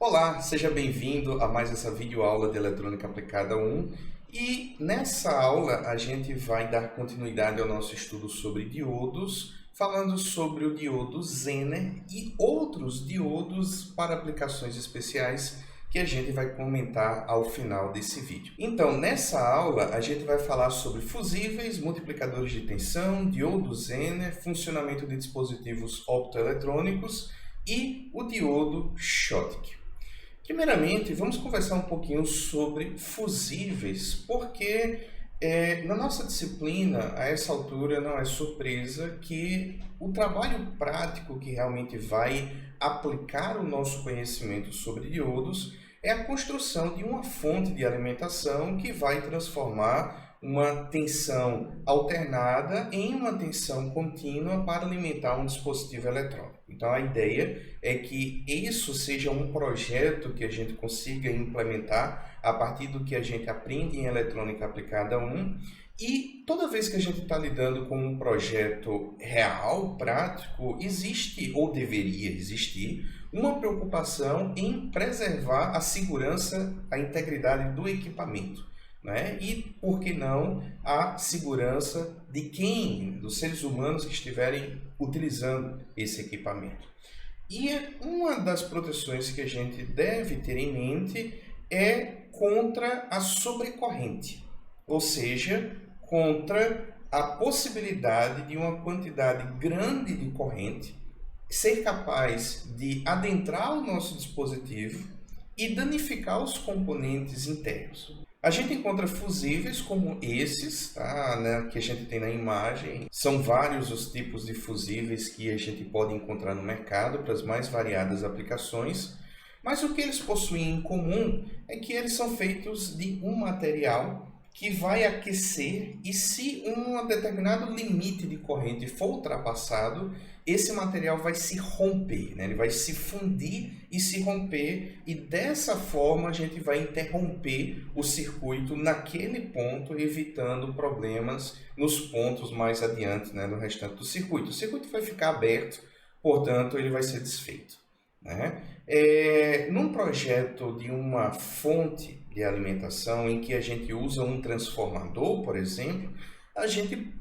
Olá, seja bem-vindo a mais essa videoaula de Eletrônica Aplicada 1. E nessa aula a gente vai dar continuidade ao nosso estudo sobre diodos, falando sobre o diodo Zener e outros diodos para aplicações especiais que a gente vai comentar ao final desse vídeo. Então, nessa aula a gente vai falar sobre fusíveis, multiplicadores de tensão, diodo Zener, funcionamento de dispositivos optoeletrônicos e o diodo Schottky. Primeiramente, vamos conversar um pouquinho sobre fusíveis, porque na nossa disciplina, a essa altura, não é surpresa que o trabalho prático que realmente vai aplicar o nosso conhecimento sobre diodos é a construção de uma fonte de alimentação que vai transformar uma tensão alternada em uma tensão contínua para alimentar um dispositivo eletrônico. Então, a ideia é que isso seja um projeto que a gente consiga implementar a partir do que a gente aprende em Eletrônica Aplicada 1. E toda vez que a gente está lidando com um projeto real, prático, existe ou deveria existir uma preocupação em preservar a segurança, a integridade do equipamento, né? E, por que não, a segurança de quem, dos seres humanos que estiverem utilizando esse equipamento. E uma das proteções que a gente deve ter em mente é contra a sobrecorrente, ou seja, contra a possibilidade de uma quantidade grande de corrente ser capaz de adentrar o nosso dispositivo e danificar os componentes internos. A gente encontra fusíveis como esses, tá, né, que a gente tem na imagem. São vários os tipos de fusíveis que a gente pode encontrar no mercado para as mais variadas aplicações. Mas o que eles possuem em comum é que eles são feitos de um material que vai aquecer, e se um determinado limite de corrente for ultrapassado, esse material vai se romper, né? Ele vai se fundir e se romper, e dessa forma a gente vai interromper o circuito naquele ponto, evitando problemas nos pontos mais adiante, né, no restante do circuito. O circuito vai ficar aberto, portanto ele vai ser desfeito, né? Num projeto de uma fonte de alimentação em que a gente usa um transformador, por exemplo, a gente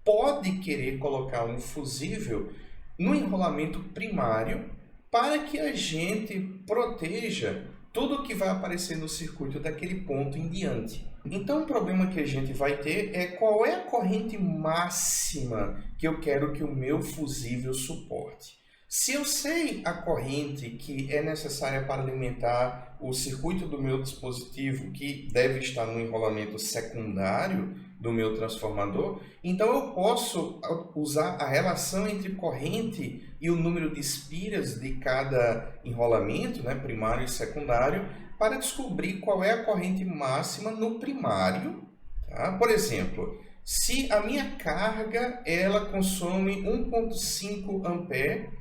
pode querer colocar um fusível no enrolamento primário para que a gente proteja tudo que vai aparecer no circuito daquele ponto em diante. Então, o problema que a gente vai ter é qual é a corrente máxima que eu quero que o meu fusível suporte. Se eu sei a corrente que é necessária para alimentar o circuito do meu dispositivo, que deve estar no enrolamento secundário do meu transformador, então eu posso usar a relação entre corrente e o número de espiras de cada enrolamento, né, primário e secundário, para descobrir qual é a corrente máxima no primário. Tá? Por exemplo, se a minha carga ela consome 1,5 ampere,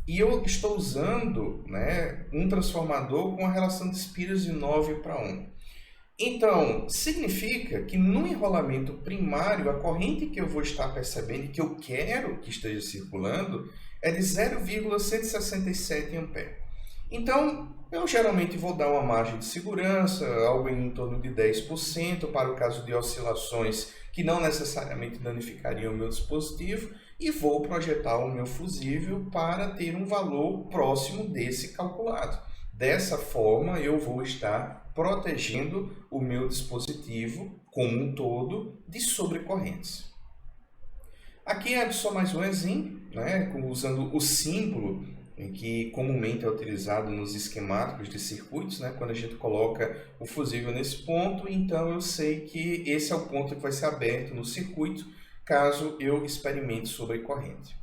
e eu estou usando, né, um transformador com a relação de espiras de 9:1. Então, significa que no enrolamento primário, a corrente que eu vou estar percebendo e que eu quero que esteja circulando é de 0,167 ampere. Então, eu geralmente vou dar uma margem de segurança, algo em torno de 10%, para o caso de oscilações que não necessariamente danificariam o meu dispositivo, e vou projetar o meu fusível para ter um valor próximo desse calculado. Dessa forma, eu vou estar protegendo o meu dispositivo como um todo de sobrecorrentes. Aqui é só mais um exemplo, né, usando o símbolo que comumente é utilizado nos esquemáticos de circuitos, né, quando a gente coloca o fusível nesse ponto, então eu sei que esse é o ponto que vai ser aberto no circuito, caso eu experimente sobrecorrente.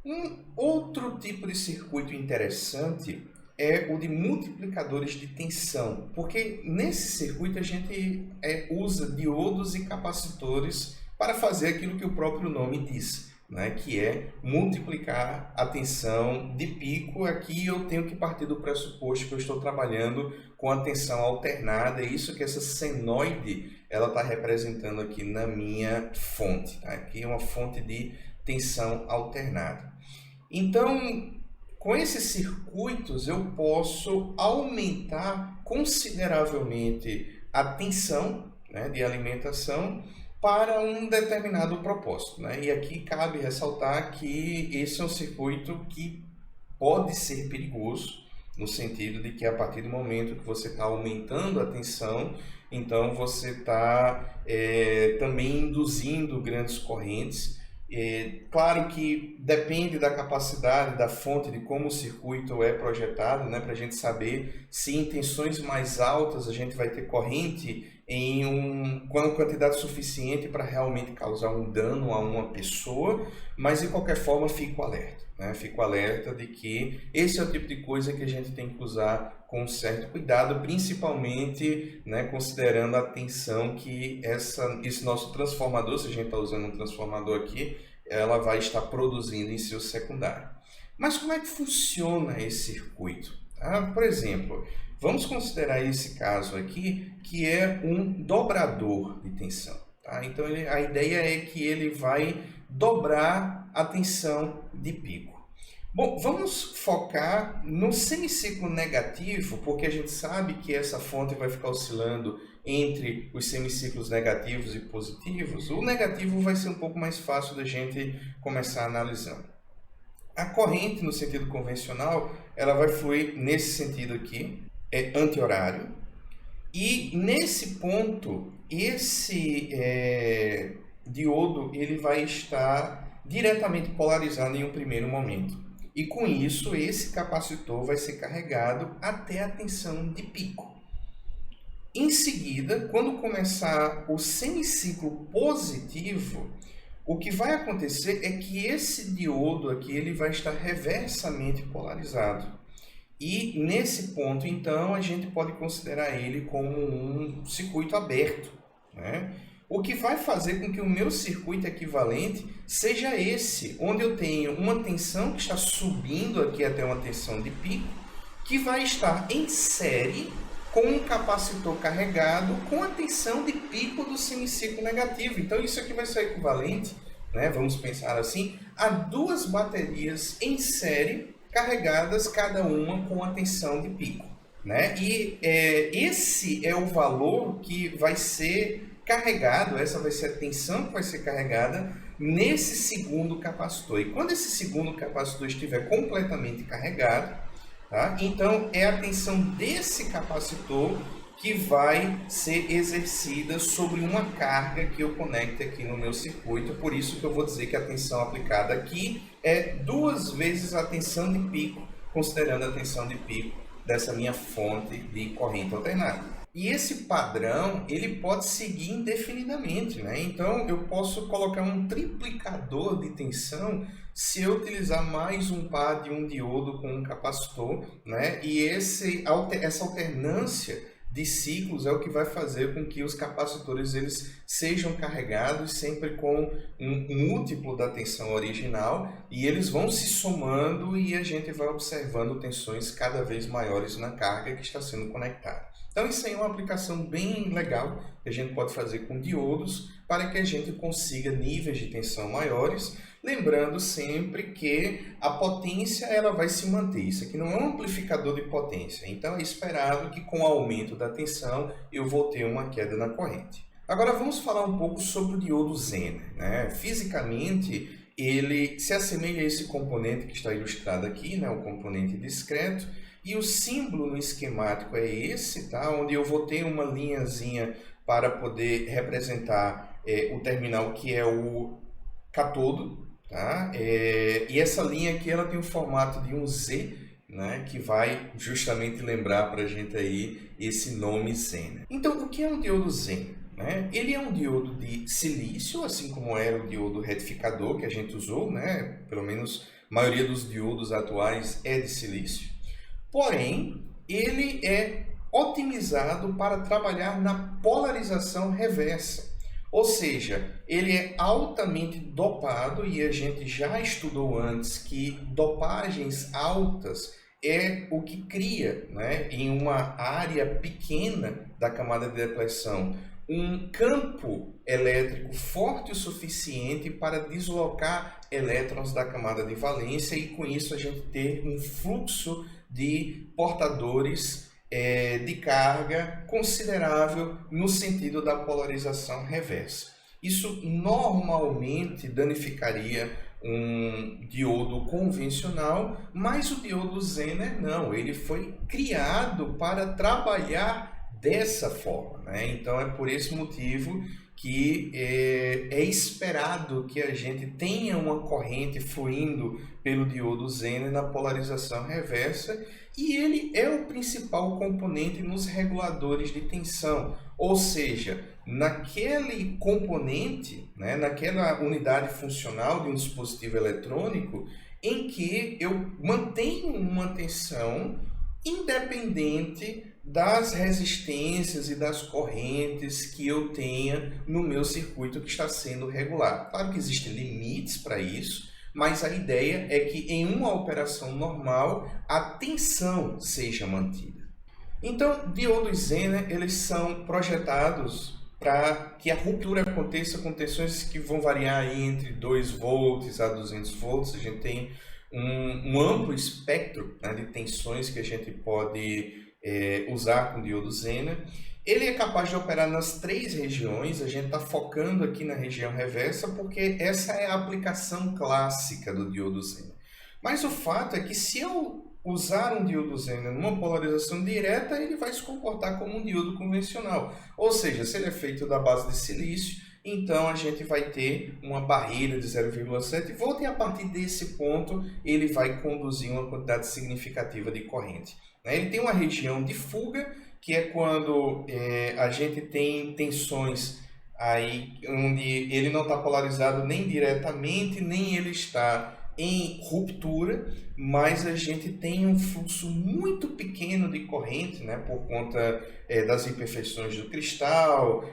Um outro tipo de circuito interessante é o de multiplicadores de tensão, porque nesse circuito a gente usa diodos e capacitores para fazer aquilo que o próprio nome diz, né, que é multiplicar a tensão de pico. Aqui eu tenho que partir do pressuposto que eu estou trabalhando com a tensão alternada, é isso que essa senoide ela está representando aqui na minha fonte. Tá? Aqui é uma fonte de tensão alternada. Então, com esses circuitos eu posso aumentar consideravelmente a tensão, né, de alimentação para um determinado propósito, né? E aqui cabe ressaltar que esse é um circuito que pode ser perigoso, no sentido de que a partir do momento que você está aumentando a tensão, então você está também induzindo grandes correntes. Claro que depende da capacidade, da fonte, de como o circuito é projetado, né, para a gente saber se em tensões mais altas a gente vai ter corrente com uma quantidade suficiente para realmente causar um dano a uma pessoa, mas de qualquer forma fico alerta, né? Fico alerta de que esse é o tipo de coisa que a gente tem que usar com certo cuidado, principalmente, né, considerando a tensão que esse nosso transformador, se a gente está usando um transformador aqui, ela vai estar produzindo em seu secundário. Mas como é que funciona esse circuito? Por exemplo, vamos considerar esse caso aqui, que é um dobrador de tensão. Tá? Então, a ideia é que ele vai dobrar a tensão de pico. Bom, vamos focar no semiciclo negativo, porque a gente sabe que essa fonte vai ficar oscilando entre os semiciclos negativos e positivos. O negativo vai ser um pouco mais fácil da gente começar analisando. A corrente, no sentido convencional, ela vai fluir nesse sentido aqui, é anti-horário. E nesse ponto, esse diodo ele vai estar diretamente polarizado em um primeiro momento. E com isso, esse capacitor vai ser carregado até a tensão de pico. Em seguida, quando começar o semiciclo positivo, o que vai acontecer é que esse diodo aqui ele vai estar reversamente polarizado. E nesse ponto, então, a gente pode considerar ele como um circuito aberto, né? O que vai fazer com que o meu circuito equivalente seja esse, onde eu tenho uma tensão que está subindo aqui até uma tensão de pico, que vai estar em série com um capacitor carregado com a tensão de pico do semiciclo negativo. Então, isso aqui vai ser equivalente, né, vamos pensar assim, a duas baterias em série carregadas, cada uma com a tensão de pico, né? E esse é o valor que vai ser carregado, essa vai ser a tensão que vai ser carregada nesse segundo capacitor. E quando esse segundo capacitor estiver completamente carregado, tá? Então é a tensão desse capacitor que vai ser exercida sobre uma carga que eu conecto aqui no meu circuito. Por isso que eu vou dizer que a tensão aplicada aqui é 2 vezes a tensão de pico, considerando a tensão de pico dessa minha fonte de corrente alternada. E esse padrão, ele pode seguir indefinidamente, né? Então, eu posso colocar um triplicador de tensão se eu utilizar mais um par de um diodo com um capacitor, né? E essa alternância de ciclos é o que vai fazer com que os capacitores eles sejam carregados sempre com um múltiplo da tensão original e eles vão se somando e a gente vai observando tensões cada vez maiores na carga que está sendo conectada. Então isso aí é uma aplicação bem legal que a gente pode fazer com diodos para que a gente consiga níveis de tensão maiores, lembrando sempre que a potência ela vai se manter. Isso aqui não é um amplificador de potência, então é esperado que com o aumento da tensão eu vou ter uma queda na corrente. Agora vamos falar um pouco sobre o diodo Zener, né? Fisicamente ele se assemelha a esse componente que está ilustrado aqui, né? O componente discreto. E o símbolo no esquemático é esse, tá? Onde eu vou ter uma linhazinha para poder representar o terminal que é o catodo, tá? E essa linha aqui ela tem o formato de um Z, né? Que vai justamente lembrar para a gente aí esse nome Zener. Então, o que é um diodo Zener? Né? Ele é um diodo de silício, assim como era o diodo retificador que a gente usou, né? Pelo menos a maioria dos diodos atuais é de silício. Porém, ele é otimizado para trabalhar na polarização reversa. Ou seja, ele é altamente dopado e a gente já estudou antes que dopagens altas é o que cria, né, em uma área pequena da camada de depleção um campo elétrico forte o suficiente para deslocar elétrons da camada de valência e com isso a gente ter um fluxo de portadores de carga considerável no sentido da polarização reversa. Isso normalmente danificaria um diodo convencional, mas o diodo Zener não, ele foi criado para trabalhar dessa forma, né? Então é por esse motivo que é esperado que a gente tenha uma corrente fluindo pelo diodo Zener na polarização reversa, e ele é o principal componente nos reguladores de tensão, ou seja, naquele componente, né, naquela unidade funcional de um dispositivo eletrônico em que eu mantenho uma tensão independente das resistências e das correntes que eu tenha no meu circuito que está sendo regulado. Claro que existem limites para isso, mas a ideia é que em uma operação normal a tensão seja mantida. Então, diodos Zener, eles são projetados para que a ruptura aconteça com tensões que vão variar aí entre 2 volts a 200 volts. A gente tem um amplo espectro, né, de tensões que a gente pode usar com o diodo Zener. Ele é capaz de operar nas 3 regiões, a gente está focando aqui na região reversa porque essa é a aplicação clássica do diodo Zener. Mas o fato é que se eu usar um diodo Zener numa polarização direta, ele vai se comportar como um diodo convencional. Ou seja, se ele é feito da base de silício, então a gente vai ter uma barreira de 0,7 volts e a partir desse ponto ele vai conduzir uma quantidade significativa de corrente. Ele tem uma região de fuga, que é quando a gente tem tensões aí onde ele não está polarizado nem diretamente, nem ele está em ruptura, mas a gente tem um fluxo muito pequeno de corrente, né, por conta das imperfeições do cristal,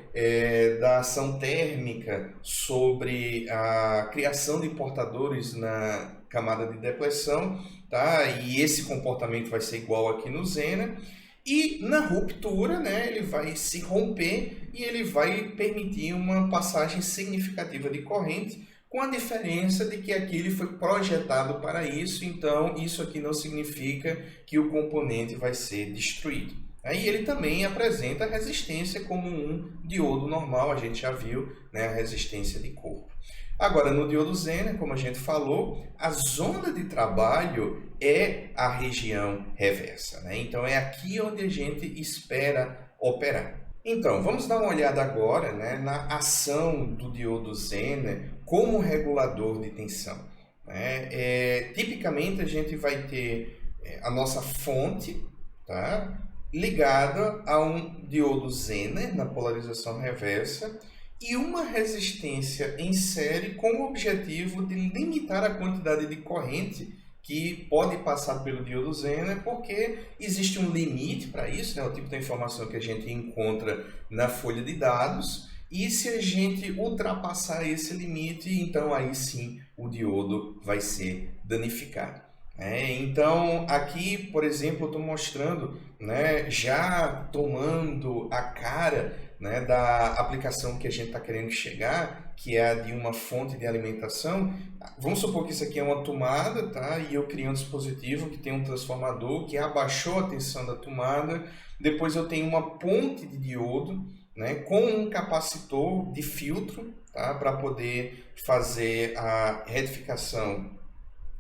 da ação térmica sobre a criação de portadores na camada de depressão, tá? E esse comportamento vai ser igual aqui no Zener. E na ruptura, né, ele vai se romper e ele vai permitir uma passagem significativa de corrente, com a diferença de que aqui ele foi projetado para isso, então isso aqui não significa que o componente vai ser destruído. Aí ele também apresenta resistência como um diodo normal, a gente já viu, né, a resistência de corpo. Agora, no diodo Zener, como a gente falou, a zona de trabalho é a região reversa, né? Então é aqui onde a gente espera operar. Então, vamos dar uma olhada agora, né, na ação do diodo Zener como regulador de tensão, né? Tipicamente, a gente vai ter a nossa fonte, tá, ligada a um diodo Zener na polarização reversa e uma resistência em série com o objetivo de limitar a quantidade de corrente que pode passar pelo diodo Zener, porque existe um limite para isso, né? O tipo de informação que a gente encontra na folha de dados, e se a gente ultrapassar esse limite, então aí sim o diodo vai ser danificado. Então aqui, por exemplo, eu estou mostrando, né, já tomando a cara, né, da aplicação que a gente está querendo chegar, que é a de uma fonte de alimentação. Vamos supor que isso aqui é uma tomada, tá? E eu criei um dispositivo que tem um transformador que abaixou a tensão da tomada. Depois eu tenho uma ponte de diodo, né, com um capacitor de filtro, tá, para poder fazer a retificação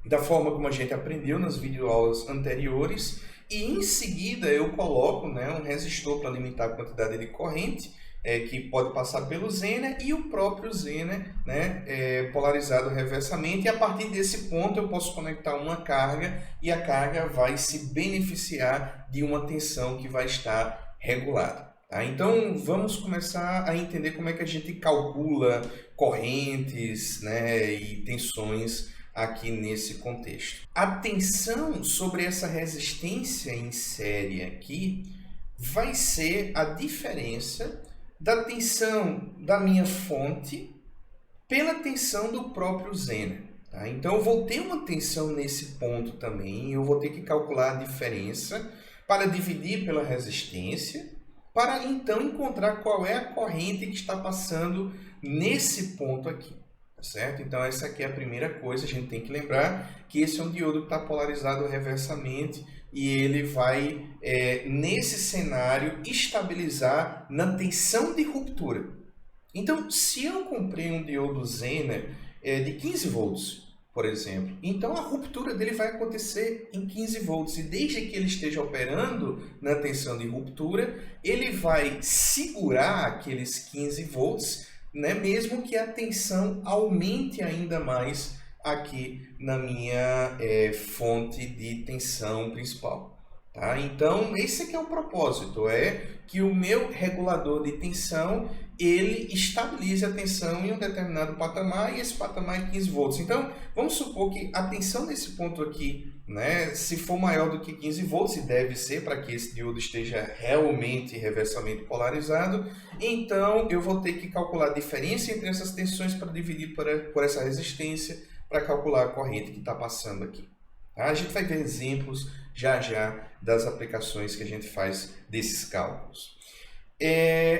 da forma como a gente aprendeu nas videoaulas anteriores. E em seguida eu coloco, né, um resistor para limitar a quantidade de corrente que pode passar pelo Zener, e o próprio Zener, né, polarizado reversamente, e a partir desse ponto eu posso conectar uma carga e a carga vai se beneficiar de uma tensão que vai estar regulada. Tá? Então vamos começar a entender como é que a gente calcula correntes, né, e tensões aqui nesse contexto. A tensão sobre essa resistência em série aqui vai ser a diferença da tensão da minha fonte pela tensão do próprio Zener. Tá? Então eu vou ter uma tensão nesse ponto também, eu vou ter que calcular a diferença para dividir pela resistência, para então encontrar qual é a corrente que está passando nesse ponto aqui. Tá certo? Então essa aqui é a primeira coisa, a gente tem que lembrar que esse é um diodo que está polarizado reversamente e ele vai, nesse cenário, estabilizar na tensão de ruptura. Então, se eu comprei um diodo Zener de 15 volts, por exemplo, então a ruptura dele vai acontecer em 15 volts. E desde que ele esteja operando na tensão de ruptura, ele vai segurar aqueles 15 volts, né, mesmo que a tensão aumente ainda mais aqui na minha fonte de tensão principal. Tá? Então, esse aqui é o propósito, é que o meu regulador de tensão ele estabilize a tensão em um determinado patamar e esse patamar é 15 volts. Então, vamos supor que a tensão nesse ponto aqui, né, se for maior do que 15 volts, e deve ser para que esse diodo esteja realmente reversamente polarizado, então eu vou ter que calcular a diferença entre essas tensões para dividir por essa resistência para calcular a corrente que está passando aqui. Tá? A gente vai ver exemplos já das aplicações que a gente faz desses cálculos.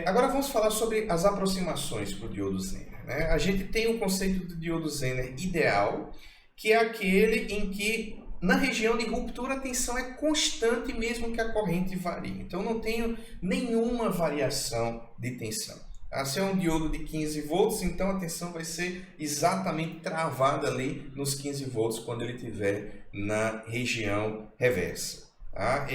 Agora vamos falar sobre as aproximações para o diodo Zener. Né? A gente tem o conceito do diodo Zener ideal, que é aquele em que na região de ruptura a tensão é constante mesmo que a corrente varie. Então não tenho nenhuma variação de tensão. Se é um diodo de 15 volts, então a tensão vai ser exatamente travada ali nos 15 volts quando ele estiver na região reversa. Tá?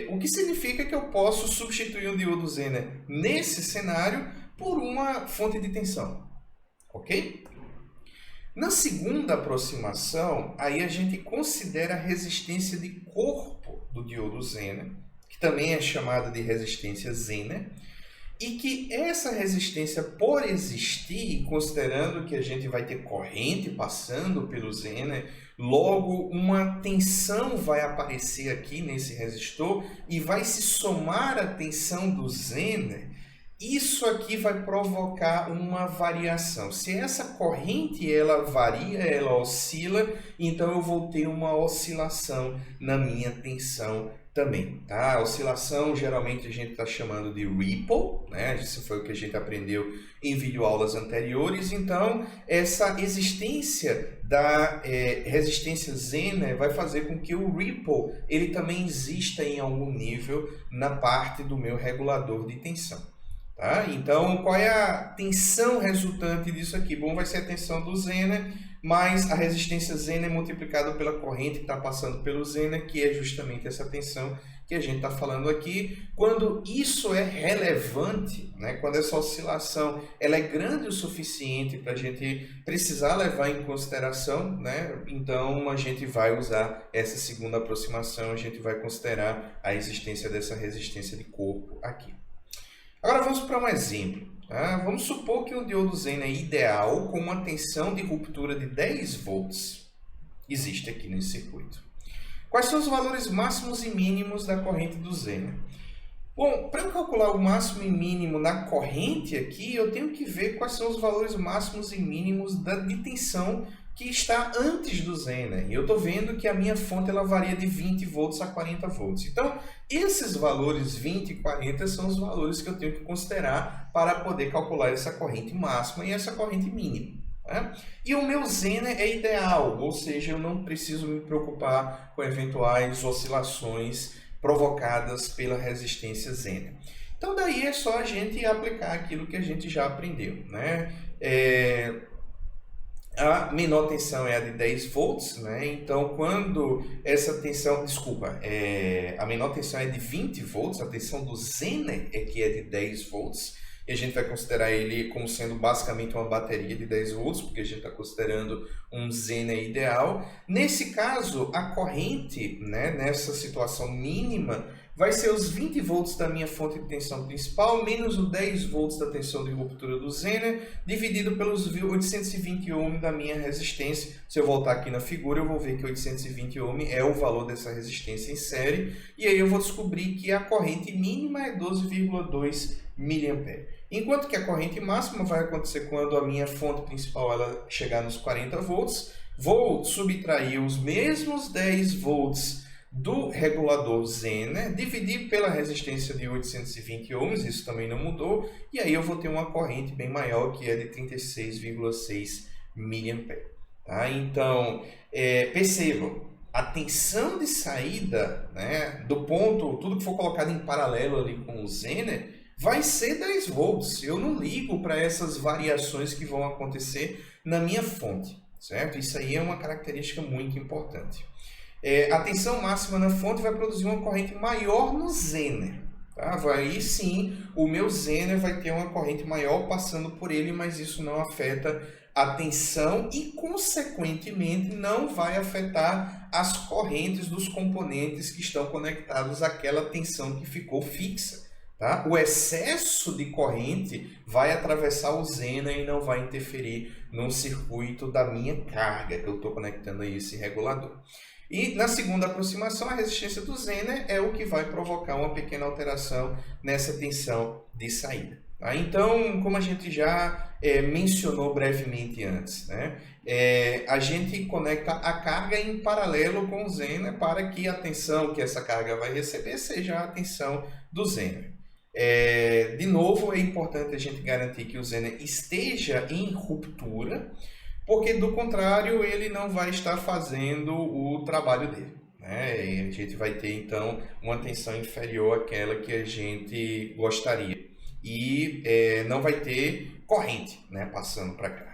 O que significa que eu posso substituir um diodo Zener nesse cenário por uma fonte de tensão. Ok? Na segunda aproximação, aí a gente considera a resistência de corpo do diodo Zener, que também é chamada de resistência Zener, e que essa resistência, por existir, considerando que a gente vai ter corrente passando pelo Zener, logo uma tensão vai aparecer aqui nesse resistor e vai se somar à tensão do Zener, isso aqui vai provocar uma variação. Se essa corrente ela varia, ela oscila, então eu vou ter uma oscilação na minha tensão também, tá? A oscilação geralmente a gente está chamando de ripple, né? Isso foi o que a gente aprendeu em videoaulas anteriores. Então, essa existência da resistência Zener vai fazer com que o ripple ele também exista em algum nível na parte do meu regulador de tensão. Tá? Então, qual é a tensão resultante disso aqui? Bom, vai ser a tensão do Zener mais a resistência Zener multiplicada pela corrente que está passando pelo Zener, que é justamente essa tensão que a gente está falando aqui. Quando isso é relevante, né? Quando essa oscilação ela é grande o suficiente para a gente precisar levar em consideração, né? Então a gente vai usar essa segunda aproximação, a gente vai considerar a existência dessa resistência de corpo aqui. Agora vamos para um exemplo. Tá? Vamos supor que um diodo Zener ideal com uma tensão de ruptura de 10 volts existe aqui nesse circuito. Quais são os valores máximos e mínimos da corrente do Zener? Bom, para eu calcular o máximo e mínimo na corrente aqui, eu tenho que ver quais são os valores máximos e mínimos de tensão que está antes do Zener. E eu estou vendo que a minha fonte ela varia de 20 volts a 40 volts. Então, esses valores 20 e 40 são os valores que eu tenho que considerar para poder calcular essa corrente máxima e essa corrente mínima. Né? E o meu Zener é ideal, ou seja, eu não preciso me preocupar com eventuais oscilações provocadas pela resistência Zener. Então, daí é só a gente aplicar aquilo que a gente já aprendeu. Né? A menor tensão é a de 10 volts, né? Então quando essa tensão, a menor tensão é de 20 volts, a tensão do Zener é que é de 10 volts, e a gente vai considerar ele como sendo basicamente uma bateria de 10 volts, porque a gente está considerando um Zener ideal. Nesse caso, a corrente, né, nessa situação mínima, vai ser os 20 volts da minha fonte de tensão principal, menos os 10 volts da tensão de ruptura do Zener, dividido pelos 820 ohm da minha resistência. Se eu voltar aqui na figura, eu vou ver que 820 ohm é o valor dessa resistência em série, e aí eu vou descobrir que a corrente mínima é 12,2 mA. Enquanto que a corrente máxima vai acontecer quando a minha fonte principal ela chegar nos 40 volts, vou subtrair os mesmos 10 volts do regulador Zener, dividir pela resistência de 820 ohms, isso também não mudou, e aí eu vou ter uma corrente bem maior, que é de 36,6 mA. Tá? Então, percebam, a tensão de saída, né, do ponto, tudo que for colocado em paralelo ali com o Zener, vai ser 10 volts. Eu não ligo para essas variações que vão acontecer na minha fonte, certo? Isso aí é uma característica muito importante. A tensão máxima na fonte vai produzir uma corrente maior no Zener. Tá? Aí sim, o meu Zener vai ter uma corrente maior passando por ele, mas isso não afeta a tensão e, consequentemente, não vai afetar as correntes dos componentes que estão conectados àquela tensão que ficou fixa. Tá? O excesso de corrente vai atravessar o Zener e não vai interferir no circuito da minha carga, que eu estou conectando a esse regulador. E na segunda aproximação, a resistência do Zener é o que vai provocar uma pequena alteração nessa tensão de saída. Tá? Então, como a gente já mencionou brevemente antes, né? A gente conecta a carga em paralelo com o Zener para que a tensão que essa carga vai receber seja a tensão do Zener. De novo, é importante a gente garantir que o Zener esteja em ruptura, porque do contrário ele não vai estar fazendo o trabalho dele, né? E a gente vai ter então uma tensão inferior àquela que a gente gostaria e não vai ter corrente, né, passando para cá.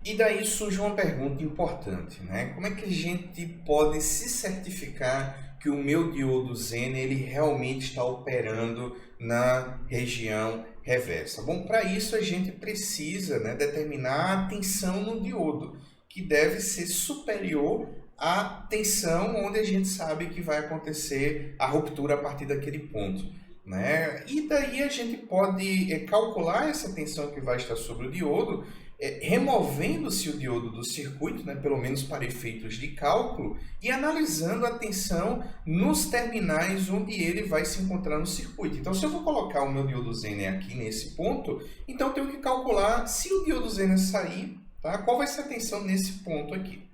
E daí surge uma pergunta importante, né? Como é que a gente pode se certificar que o meu diodo Zener ele realmente está operando na região reversa? Bom, para isso a gente precisa, né, determinar a tensão no diodo, que deve ser superior à tensão onde a gente sabe que vai acontecer a ruptura a partir daquele ponto, né? E daí a gente pode calcular essa tensão que vai estar sobre o diodo, removendo-se o diodo do circuito, né, pelo menos para efeitos de cálculo, e analisando a tensão nos terminais onde ele vai se encontrar no circuito. Então, se eu vou colocar o meu diodo Zener aqui nesse ponto, então eu tenho que calcular se o diodo Zener sair, tá, qual vai ser a tensão nesse ponto aqui.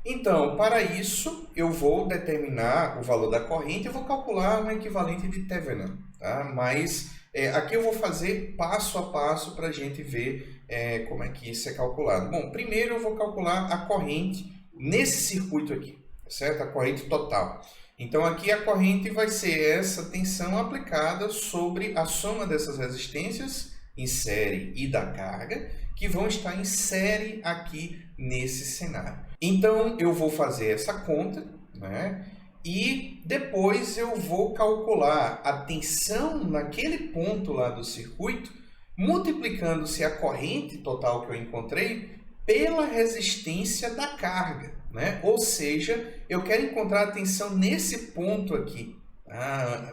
Então, para isso, eu vou determinar o valor da corrente e vou calcular um equivalente de Thevenin, tá? Mas aqui eu vou fazer passo a passo para a gente ver como é que isso é calculado. Bom, primeiro eu vou calcular a corrente nesse circuito aqui, certo? A corrente total. Então, aqui a corrente vai ser essa tensão aplicada sobre a soma dessas resistências em série e da carga, que vão estar em série aqui nesse cenário. Então, eu vou fazer essa conta, né? E depois eu vou calcular a tensão naquele ponto lá do circuito, multiplicando-se a corrente total que eu encontrei pela resistência da carga, né? Ou seja, eu quero encontrar a tensão nesse ponto aqui,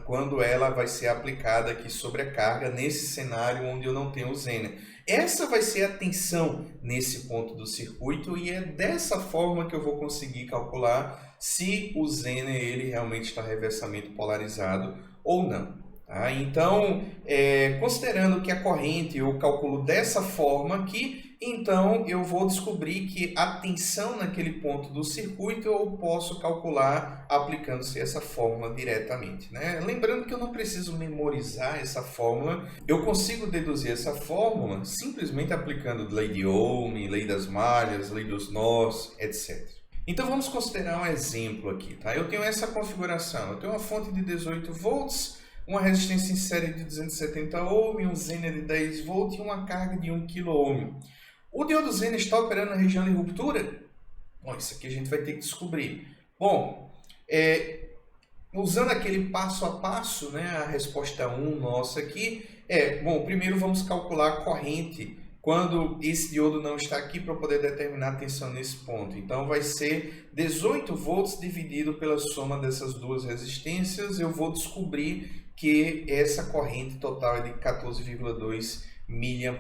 quando ela vai ser aplicada aqui sobre a carga nesse cenário onde eu não tenho o Zener. Essa vai ser a tensão nesse ponto do circuito e é dessa forma que eu vou conseguir calcular se o Zener ele realmente está reversamente polarizado ou não. Tá? Então, considerando que a corrente eu calculo dessa forma aqui, então eu vou descobrir que a tensão naquele ponto do circuito eu posso calcular aplicando-se essa fórmula diretamente, né? Lembrando que eu não preciso memorizar essa fórmula, eu consigo deduzir essa fórmula simplesmente aplicando lei de Ohm, lei das malhas, lei dos nós, etc. Então vamos considerar um exemplo aqui, tá? Eu tenho essa configuração, eu tenho uma fonte de 18 volts, uma resistência em série de 270 ohm, um Zener de 10 volts e uma carga de 1 kΩ. O diodo Zener está operando na região de ruptura? Bom, isso aqui a gente vai ter que descobrir. Bom, usando aquele passo a passo, né, a resposta 1 nossa aqui bom, primeiro vamos calcular a corrente quando esse diodo não está aqui para poder determinar a tensão nesse ponto. Então, vai ser 18 volts dividido pela soma dessas duas resistências. Eu vou descobrir que essa corrente total é de 14,2 mA.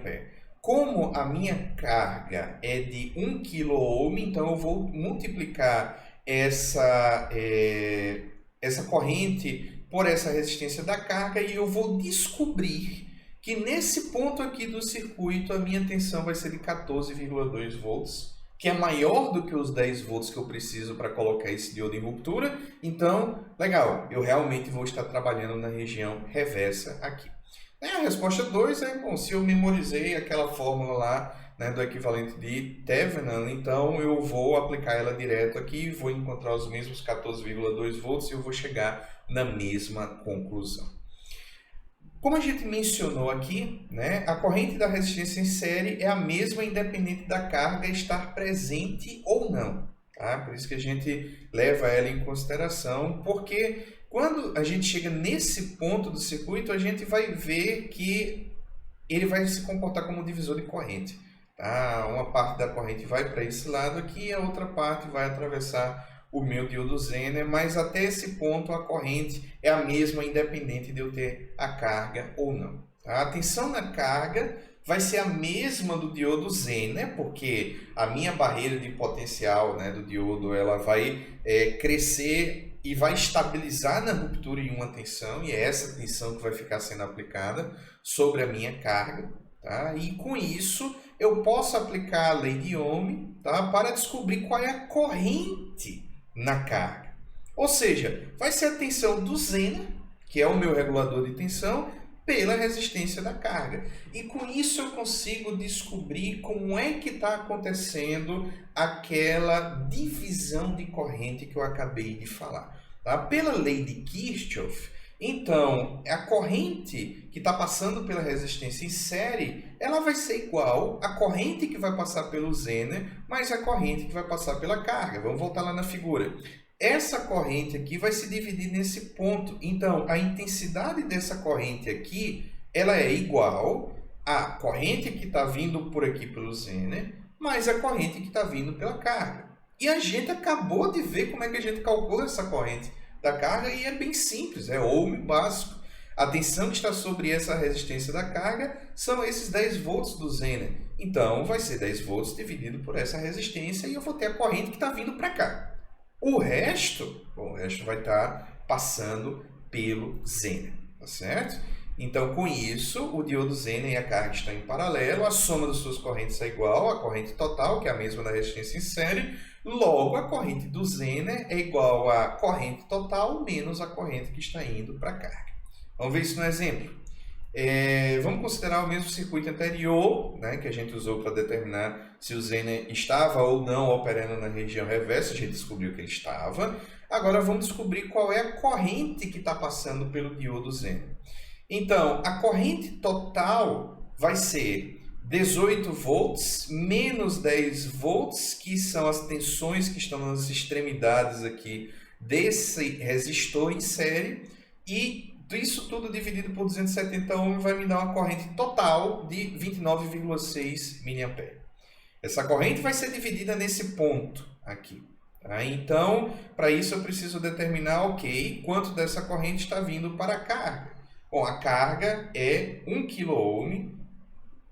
Como a minha carga é de 1 kΩ, então eu vou multiplicar essa corrente por essa resistência da carga e eu vou descobrir que nesse ponto aqui do circuito a minha tensão vai ser de 14,2 volts, que é maior do que os 10 volts que eu preciso para colocar esse diodo em ruptura. Então, legal, eu realmente vou estar trabalhando na região reversa aqui. A resposta 2 é, bom, se eu memorizei aquela fórmula lá, né, do equivalente de Thevenin, então eu vou aplicar ela direto aqui, vou encontrar os mesmos 14,2 volts e eu vou chegar na mesma conclusão. Como a gente mencionou aqui, né, a corrente da resistência em série é a mesma independente da carga estar presente ou não. Tá? Por isso que a gente leva ela em consideração, porque quando a gente chega nesse ponto do circuito, a gente vai ver que ele vai se comportar como um divisor de corrente. Tá? Uma parte da corrente vai para esse lado aqui e a outra parte vai atravessar o meu diodo Zener, mas até esse ponto a corrente é a mesma, independente de eu ter a carga ou não. Tá? A tensão na carga vai ser a mesma do diodo Zener, porque a minha barreira de potencial, né, do diodo ela vai crescer e vai estabilizar na ruptura em uma tensão, e é essa tensão que vai ficar sendo aplicada sobre a minha carga. Tá? E com isso eu posso aplicar a lei de Ohm, tá, para descobrir qual é a corrente na carga. Ou seja, vai ser a tensão do Zener, que é o meu regulador de tensão, pela resistência da carga. E com isso eu consigo descobrir como é que está acontecendo aquela divisão de corrente que eu acabei de falar. Tá? Pela lei de Kirchhoff, então, a corrente que está passando pela resistência em série, ela vai ser igual à corrente que vai passar pelo Zener, mais a corrente que vai passar pela carga. Vamos voltar lá na figura. Essa corrente aqui vai se dividir nesse ponto. Então, a intensidade dessa corrente aqui, ela é igual à corrente que está vindo por aqui pelo Zener, mais a corrente que está vindo pela carga. E a gente acabou de ver como é que a gente calcula essa corrente da carga e é bem simples, é Ohm básico. A tensão que está sobre essa resistência da carga são esses 10 volts do Zener. Então, vai ser 10 volts dividido por essa resistência e eu vou ter a corrente que está vindo para cá. O resto vai estar passando pelo Zener, tá certo? Então, com isso, o diodo Zener e a carga estão em paralelo, a soma das suas correntes é igual à corrente total, que é a mesma da resistência em série, logo a corrente do Zener é igual à corrente total menos a corrente que está indo para a carga. Vamos ver isso no exemplo. Vamos considerar o mesmo circuito anterior, né, que a gente usou para determinar se o Zener estava ou não operando na região reversa, a gente descobriu que ele estava. Agora vamos descobrir qual é a corrente que está passando pelo diodo Zener. Então, a corrente total vai ser 18 volts menos 10 volts, que são as tensões que estão nas extremidades aqui desse resistor em série, e isso tudo dividido por 270 ohm vai me dar uma corrente total de 29,6 mA. Essa corrente vai ser dividida nesse ponto aqui. Tá? Então, para isso eu preciso determinar, ok, quanto dessa corrente está vindo para a carga. Bom, a carga é 1 kΩ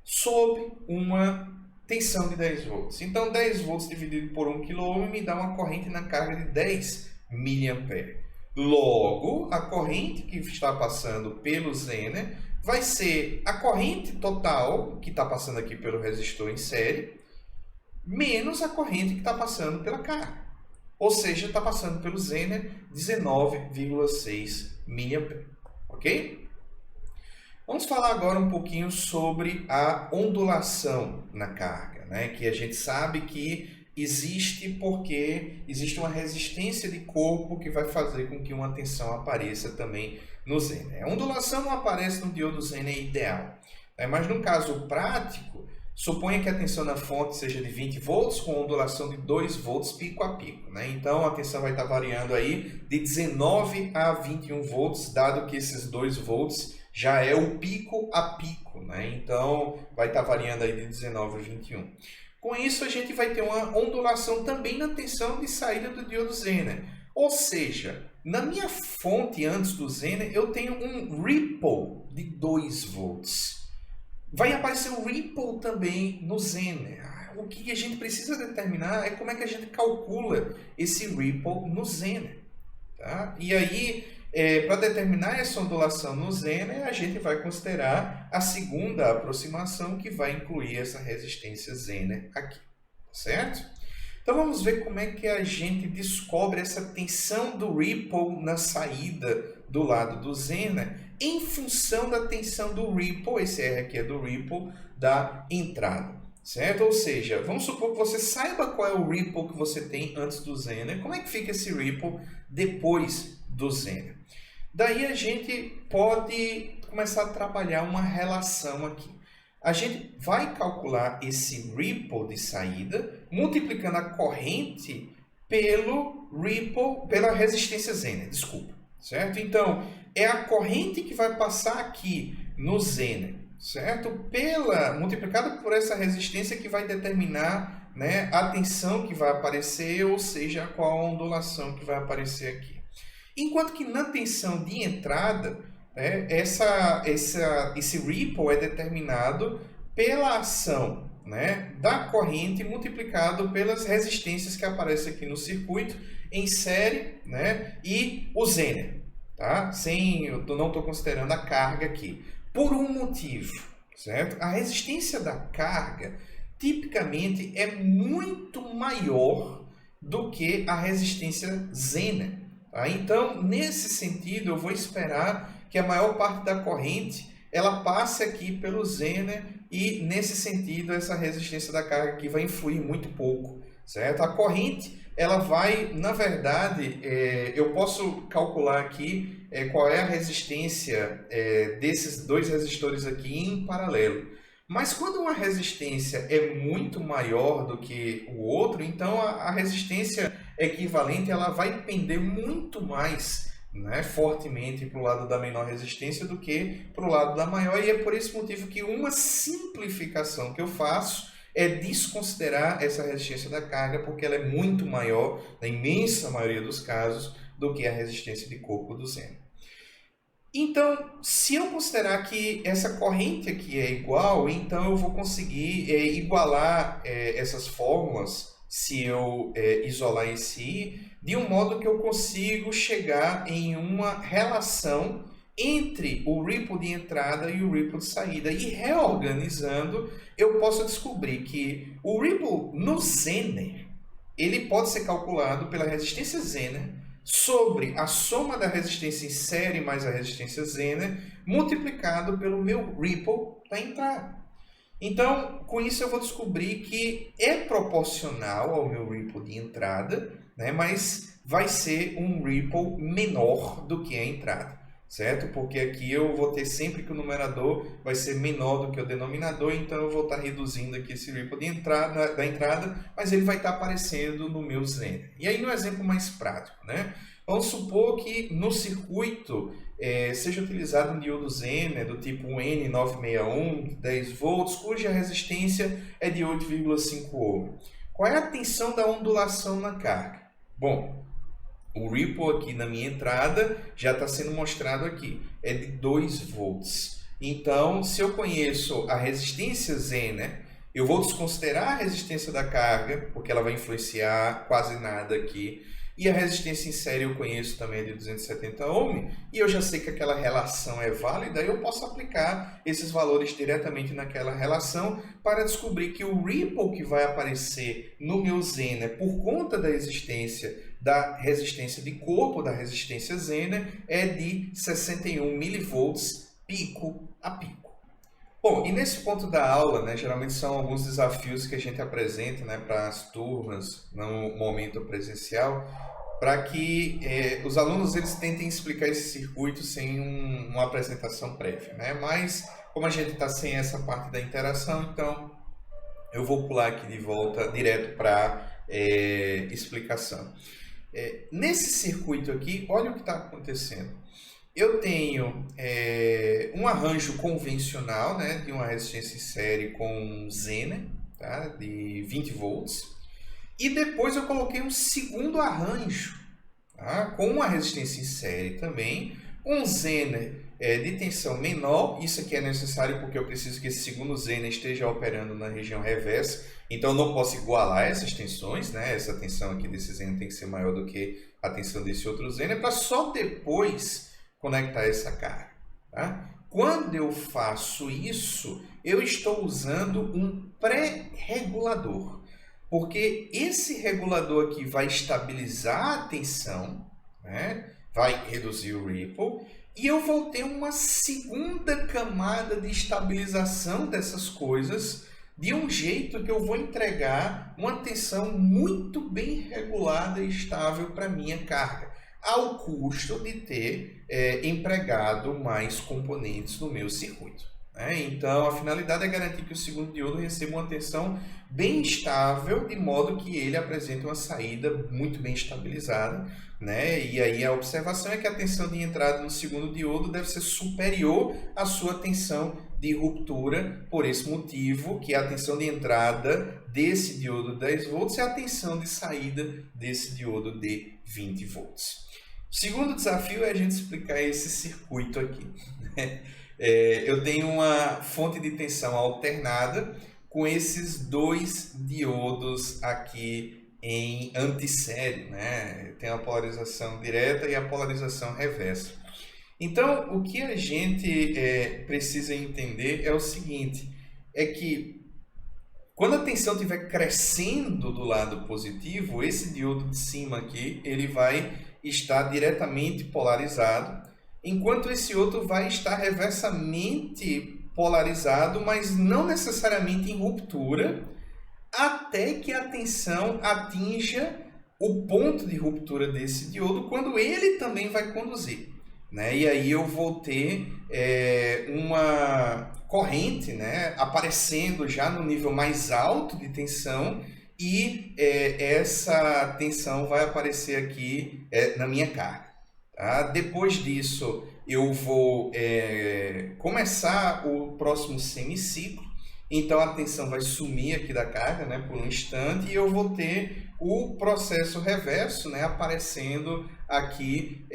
sob uma tensão de 10 volts. Então, 10 volts dividido por 1 kΩ me dá uma corrente na carga de 10 mA. Logo, a corrente que está passando pelo Zener vai ser a corrente total que está passando aqui pelo resistor em série, menos a corrente que está passando pela carga. Ou seja, está passando pelo Zener 19,6 mA. Ok? Vamos falar agora um pouquinho sobre a ondulação na carga, né? Que a gente sabe que existe porque existe uma resistência de corpo que vai fazer com que uma tensão apareça também no Zener. A ondulação não aparece no diodo Zener ideal, né? Mas no caso prático, suponha que a tensão na fonte seja de 20 volts com ondulação de 2 volts pico a pico, né? Então a tensão vai estar variando aí de 19 a 21 volts, dado que esses 2 volts já é o pico a pico, né? Então vai estar variando aí de 19 a 21. Com isso a gente vai ter uma ondulação também na tensão de saída do diodo Zener. Ou seja, na minha fonte antes do Zener eu tenho um ripple de 2 volts. Vai aparecer um ripple também no Zener. O que a gente precisa determinar é como é que a gente calcula esse ripple no Zener. Tá? E aí, para determinar essa ondulação no Zener, a gente vai considerar a segunda aproximação, que vai incluir essa resistência Zener aqui. Certo? Então vamos ver como é que a gente descobre essa tensão do ripple na saída do lado do Zener em função da tensão do ripple, esse R aqui é do ripple, da entrada, certo? Ou seja, vamos supor que você saiba qual é o ripple que você tem antes do Zener, como é que fica esse ripple depois do Zener? Daí a gente pode começar a trabalhar uma relação aqui. A gente vai calcular esse ripple de saída multiplicando a corrente pela resistência Zener, desculpa, certo? Então, é a corrente que vai passar aqui no Zener, certo? Multiplicado por essa resistência que vai determinar, né, a tensão que vai aparecer, ou seja, qual a ondulação que vai aparecer aqui. Enquanto que na tensão de entrada, esse ripple é determinado pela ação, né, da corrente multiplicado pelas resistências que aparecem aqui no circuito em série, né, e o Zener. Tá? Eu não estou considerando a carga aqui. Por um motivo, certo? A resistência da carga tipicamente é muito maior do que a resistência Zener. Tá? Então, nesse sentido, eu vou esperar que a maior parte da corrente ela passe aqui pelo Zener e, nesse sentido, essa resistência da carga aqui vai influir muito pouco, certo? A corrente, ela vai, na verdade, eu posso calcular aqui qual é a resistência desses dois resistores aqui em paralelo. Mas quando uma resistência é muito maior do que o outro, então a resistência equivalente ela vai pender muito mais, né, fortemente para o lado da menor resistência do que para o lado da maior. E é por esse motivo que uma simplificação que eu faço é desconsiderar essa resistência da carga, porque ela é muito maior, na imensa maioria dos casos, do que a resistência de corpo do Zener. Então, se eu considerar que essa corrente aqui é igual, então eu vou conseguir igualar essas fórmulas, se eu isolar esse I, de um modo que eu consigo chegar em uma relação entre o ripple de entrada e o ripple de saída. E reorganizando, eu posso descobrir que o ripple no Zener, ele pode ser calculado pela resistência Zener sobre a soma da resistência em série mais a resistência Zener, multiplicado pelo meu ripple da entrada. Então, com isso eu vou descobrir que é proporcional ao meu ripple de entrada, né, mas vai ser um ripple menor do que a entrada, certo? Porque aqui eu vou ter sempre que o numerador vai ser menor do que o denominador, então eu vou estar reduzindo aqui esse ripple da entrada, mas ele vai estar aparecendo no meu Zener. E aí no exemplo mais prático, né? Vamos supor que no circuito seja utilizado um diodo Zener do tipo N961, 10 volts, cuja resistência é de 8,5 ohm. Qual é a tensão da ondulação na carga? Bom, o ripple aqui na minha entrada já está sendo mostrado aqui, é de 2 volts. Então, se eu conheço a resistência Zener, eu vou desconsiderar a resistência da carga, porque ela vai influenciar quase nada aqui. E a resistência em série eu conheço também de 270 ohm, e eu já sei que aquela relação é válida, eu posso aplicar esses valores diretamente naquela relação para descobrir que o ripple que vai aparecer no meu Zener por conta da existência da resistência de corpo, da resistência Zener, é de 61 milivolts pico a pico. Bom, e nesse ponto da aula, né, geralmente são alguns desafios que a gente apresenta, né, para as turmas no momento presencial, para que os alunos eles tentem explicar esse circuito sem uma apresentação prévia, né? Mas como a gente está sem essa parte da interação, então eu vou pular aqui de volta direto para explicação. Nesse circuito aqui, olha o que está acontecendo. Eu tenho um arranjo convencional, né, de uma resistência em série com Zener, tá, de 20 volts. E depois eu coloquei um segundo arranjo, tá, com uma resistência em série também, um Zener de tensão menor. Isso aqui é necessário porque eu preciso que esse segundo Zener esteja operando na região reversa. Então eu não posso igualar essas tensões, né? Essa tensão aqui desse Zener tem que ser maior do que a tensão desse outro Zener, para só depois conectar essa carga. Tá? Quando eu faço isso, eu estou usando um pré-regulador. Porque esse regulador aqui vai estabilizar a tensão, né? Vai reduzir o ripple, e eu vou ter uma segunda camada de estabilização dessas coisas de um jeito que eu vou entregar uma tensão muito bem regulada e estável para minha carga, ao custo de ter empregado mais componentes no meu circuito. Então, a finalidade é garantir que o segundo diodo receba uma tensão bem estável, de modo que ele apresente uma saída muito bem estabilizada, né? E aí a observação é que a tensão de entrada no segundo diodo deve ser superior à sua tensão de ruptura, por esse motivo que a tensão de entrada desse diodo de 10 volts é a tensão de saída desse diodo de 20 volts. O segundo desafio é a gente explicar esse circuito aqui, né? Eu tenho uma fonte de tensão alternada com esses dois diodos aqui em antissérie, né? Tem a polarização direta e a polarização reversa. Então, o que a gente precisa entender é o seguinte, é que quando a tensão estiver crescendo do lado positivo, esse diodo de cima aqui, ele vai estar diretamente polarizado, enquanto esse outro vai estar reversamente polarizado, mas não necessariamente em ruptura, até que a tensão atinja o ponto de ruptura desse diodo, quando ele também vai conduzir, né? E aí eu vou ter uma corrente, né, aparecendo já no nível mais alto de tensão, e essa tensão vai aparecer aqui na minha carga. Tá? Depois disso, eu vou começar o próximo semiciclo, então a tensão vai sumir aqui da carga, né, por um instante, e eu vou ter o processo reverso, né, aparecendo aqui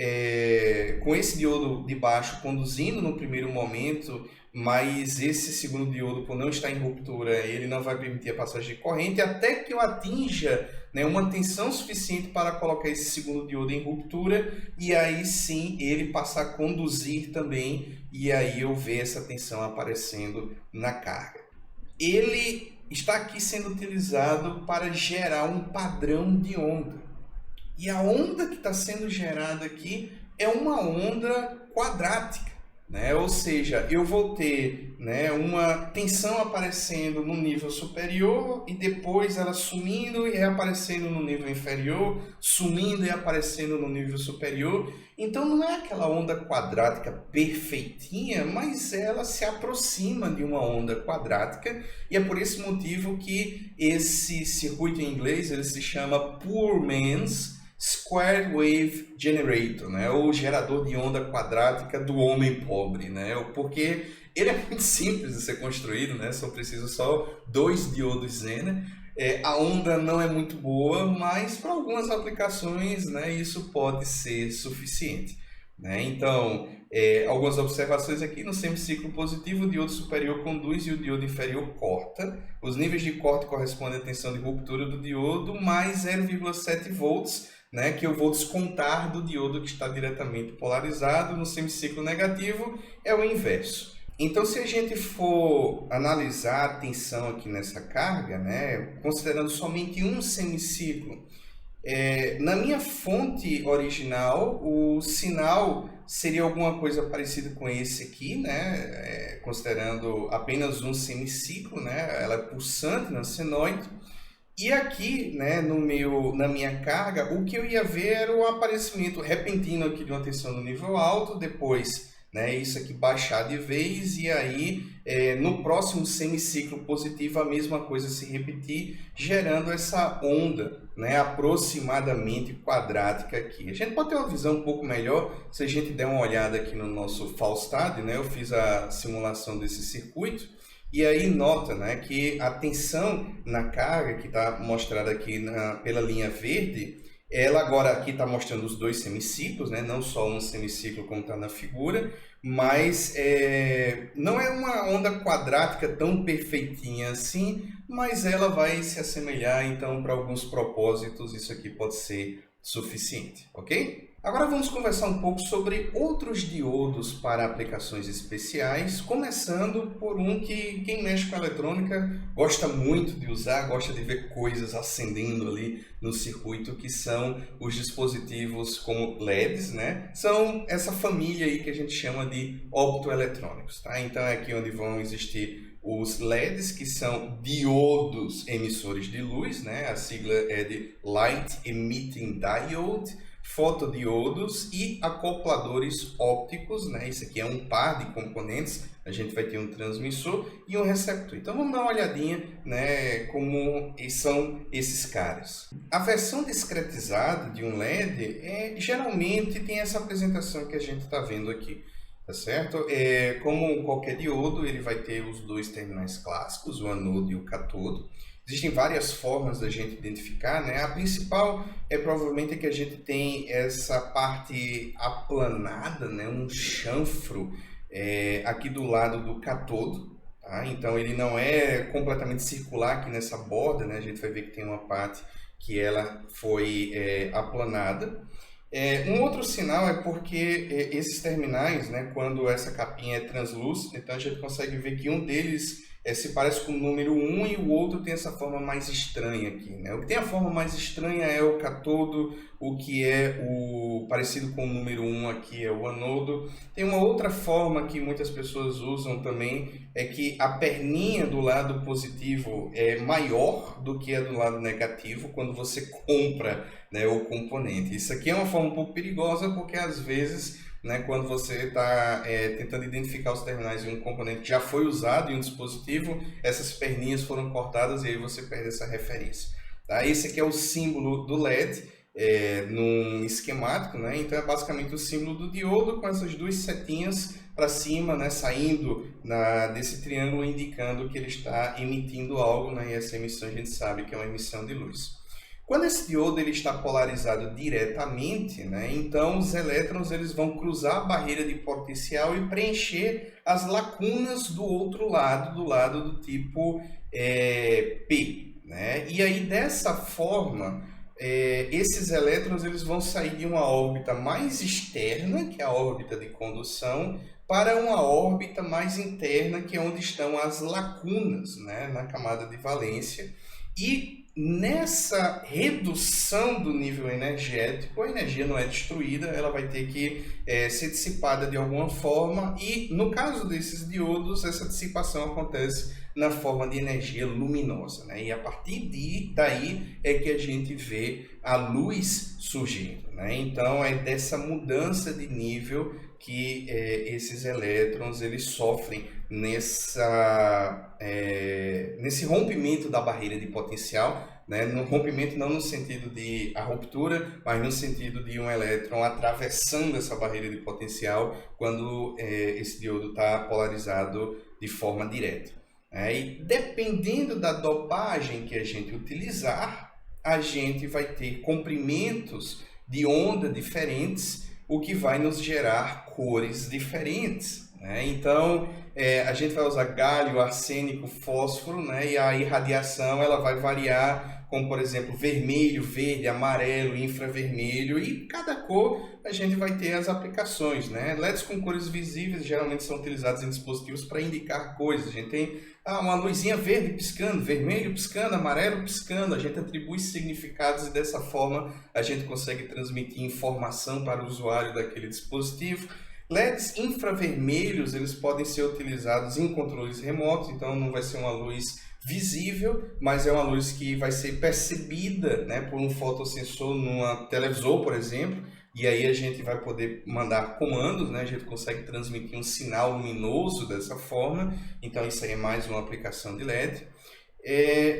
com esse diodo de baixo conduzindo no primeiro momento, mas esse segundo diodo, por não estar em ruptura, ele não vai permitir a passagem de corrente até que eu atinja, né, uma tensão suficiente para colocar esse segundo diodo em ruptura, e aí sim ele passar a conduzir também, e aí eu ver essa tensão aparecendo na carga. Ele está aqui sendo utilizado para gerar um padrão de onda. E a onda que está sendo gerada aqui é uma onda quadrática, né? Ou seja, eu vou ter, né, uma tensão aparecendo no nível superior e depois ela sumindo e reaparecendo no nível inferior, sumindo e aparecendo no nível superior. Então não é aquela onda quadrática perfeitinha, mas ela se aproxima de uma onda quadrática, e é por esse motivo que esse circuito em inglês ele se chama Poor Man's Square Wave Generator, né? Ou gerador de onda quadrática do homem pobre, né? Porque ele é muito simples de ser construído, né? Só precisa só 2 diodos Zener. A onda não é muito boa, mas para algumas aplicações, né, isso pode ser suficiente, né? Então, algumas observações aqui: no semiciclo positivo, o diodo superior conduz e o diodo inferior corta. Os níveis de corte correspondem à tensão de ruptura do diodo mais 0,7 volts, né, que eu vou descontar do diodo que está diretamente polarizado. No semiciclo negativo é o inverso. Então, se a gente for analisar a tensão aqui nessa carga, né, considerando somente um semiciclo, na minha fonte original, o sinal seria alguma coisa parecida com esse aqui, né, considerando apenas um semiciclo, né, ela é pulsante, não senoide. E aqui, né, na minha carga, o que eu ia ver era o aparecimento repentino aqui de uma tensão no nível alto, depois, né, isso aqui baixar de vez, e aí no próximo semiciclo positivo a mesma coisa se repetir, gerando essa onda, né, aproximadamente quadrática aqui. A gente pode ter uma visão um pouco melhor se a gente der uma olhada aqui no nosso Falstad, né? Eu fiz a simulação desse circuito, e aí nota, né, que a tensão na carga, que está mostrada aqui pela linha verde, ela agora aqui está mostrando os 2 semiciclos, né? Não só um semiciclo como está na figura, mas não é uma onda quadrática tão perfeitinha assim, mas ela vai se assemelhar, então para alguns propósitos isso aqui pode ser suficiente, ok? Agora vamos conversar um pouco sobre outros diodos para aplicações especiais, começando por um que quem mexe com eletrônica gosta muito de usar, gosta de ver coisas acendendo ali no circuito, que são os dispositivos como LEDs, né? São essa família aí que a gente chama de optoeletrônicos, tá? Então é aqui onde vão existir os LEDs, que são diodos emissores de luz, né? A sigla é de Light Emitting Diode, fotodiodos e acopladores ópticos, né? Isso aqui é um par de componentes. A gente vai ter um transmissor e um receptor. Então vamos dar uma olhadinha, né, como são esses caras. A versão discretizada de um LED geralmente tem essa apresentação que a gente está vendo aqui. Tá certo? Como qualquer diodo, ele vai ter os dois terminais clássicos, o anodo e o catodo. Existem várias formas da gente identificar, né? A principal é provavelmente que a gente tem essa parte aplanada, né? Um chanfro aqui do lado do catodo. Tá? Então ele não é completamente circular aqui nessa borda, né? A gente vai ver que tem uma parte que ela foi aplanada. Um outro sinal é porque esses terminais, né, quando essa capinha é translúcida, então a gente consegue ver que um deles se parece com o número 1 e o outro tem essa forma mais estranha aqui, né? O que tem a forma mais estranha é o catodo, o que é o parecido com o número 1 aqui é o anodo. Tem uma outra forma que muitas pessoas usam também, é que a perninha do lado positivo é maior do que a do lado negativo quando você compra, né, o componente. Isso aqui é uma forma um pouco perigosa porque às vezes, né, quando você está tentando identificar os terminais de um componente que já foi usado em um dispositivo, essas perninhas foram cortadas e aí você perde essa referência. Tá? Esse aqui é o símbolo do LED num esquemático, né? Então é basicamente o símbolo do diodo com essas duas setinhas para cima, né, saindo desse triângulo, indicando que ele está emitindo algo, né? E essa emissão a gente sabe que é uma emissão de luz. Quando esse diodo ele está polarizado diretamente, né, então os elétrons eles vão cruzar a barreira de potencial e preencher as lacunas do outro lado, do lado do tipo P. Né? E aí, dessa forma, esses elétrons eles vão sair de uma órbita mais externa, que é a órbita de condução, para uma órbita mais interna, que é onde estão as lacunas, né, na camada de valência. E nessa redução do nível energético, a energia não é destruída, ela vai ter que ser dissipada de alguma forma, e no caso desses diodos, essa dissipação acontece na forma de energia luminosa, né? E a partir daí é que a gente vê a luz surgindo, né? Então é dessa mudança de nível que esses elétrons eles sofrem nesse rompimento da barreira de potencial, né? No rompimento não no sentido de a ruptura, mas no sentido de um elétron atravessando essa barreira de potencial quando esse diodo está polarizado de forma direta. E dependendo da dopagem que a gente utilizar, a gente vai ter comprimentos de onda diferentes, o que vai nos gerar cores diferentes. Né? Então, a gente vai usar galho, arsênico, fósforo, né? E a irradiação ela vai variar, como por exemplo, vermelho, verde, amarelo, infravermelho, e cada cor a gente vai ter as aplicações. Né? LEDs com cores visíveis geralmente são utilizados em dispositivos para indicar coisas. A gente tem uma luzinha verde piscando, vermelho piscando, amarelo piscando, a gente atribui significados e dessa forma a gente consegue transmitir informação para o usuário daquele dispositivo. LEDs infravermelhos, eles podem ser utilizados em controles remotos, então não vai ser uma luz visível, mas é uma luz que vai ser percebida, né, por um fotossensor numa televisor, por exemplo, e aí a gente vai poder mandar comandos, né, a gente consegue transmitir um sinal luminoso dessa forma, então isso aí é mais uma aplicação de LED.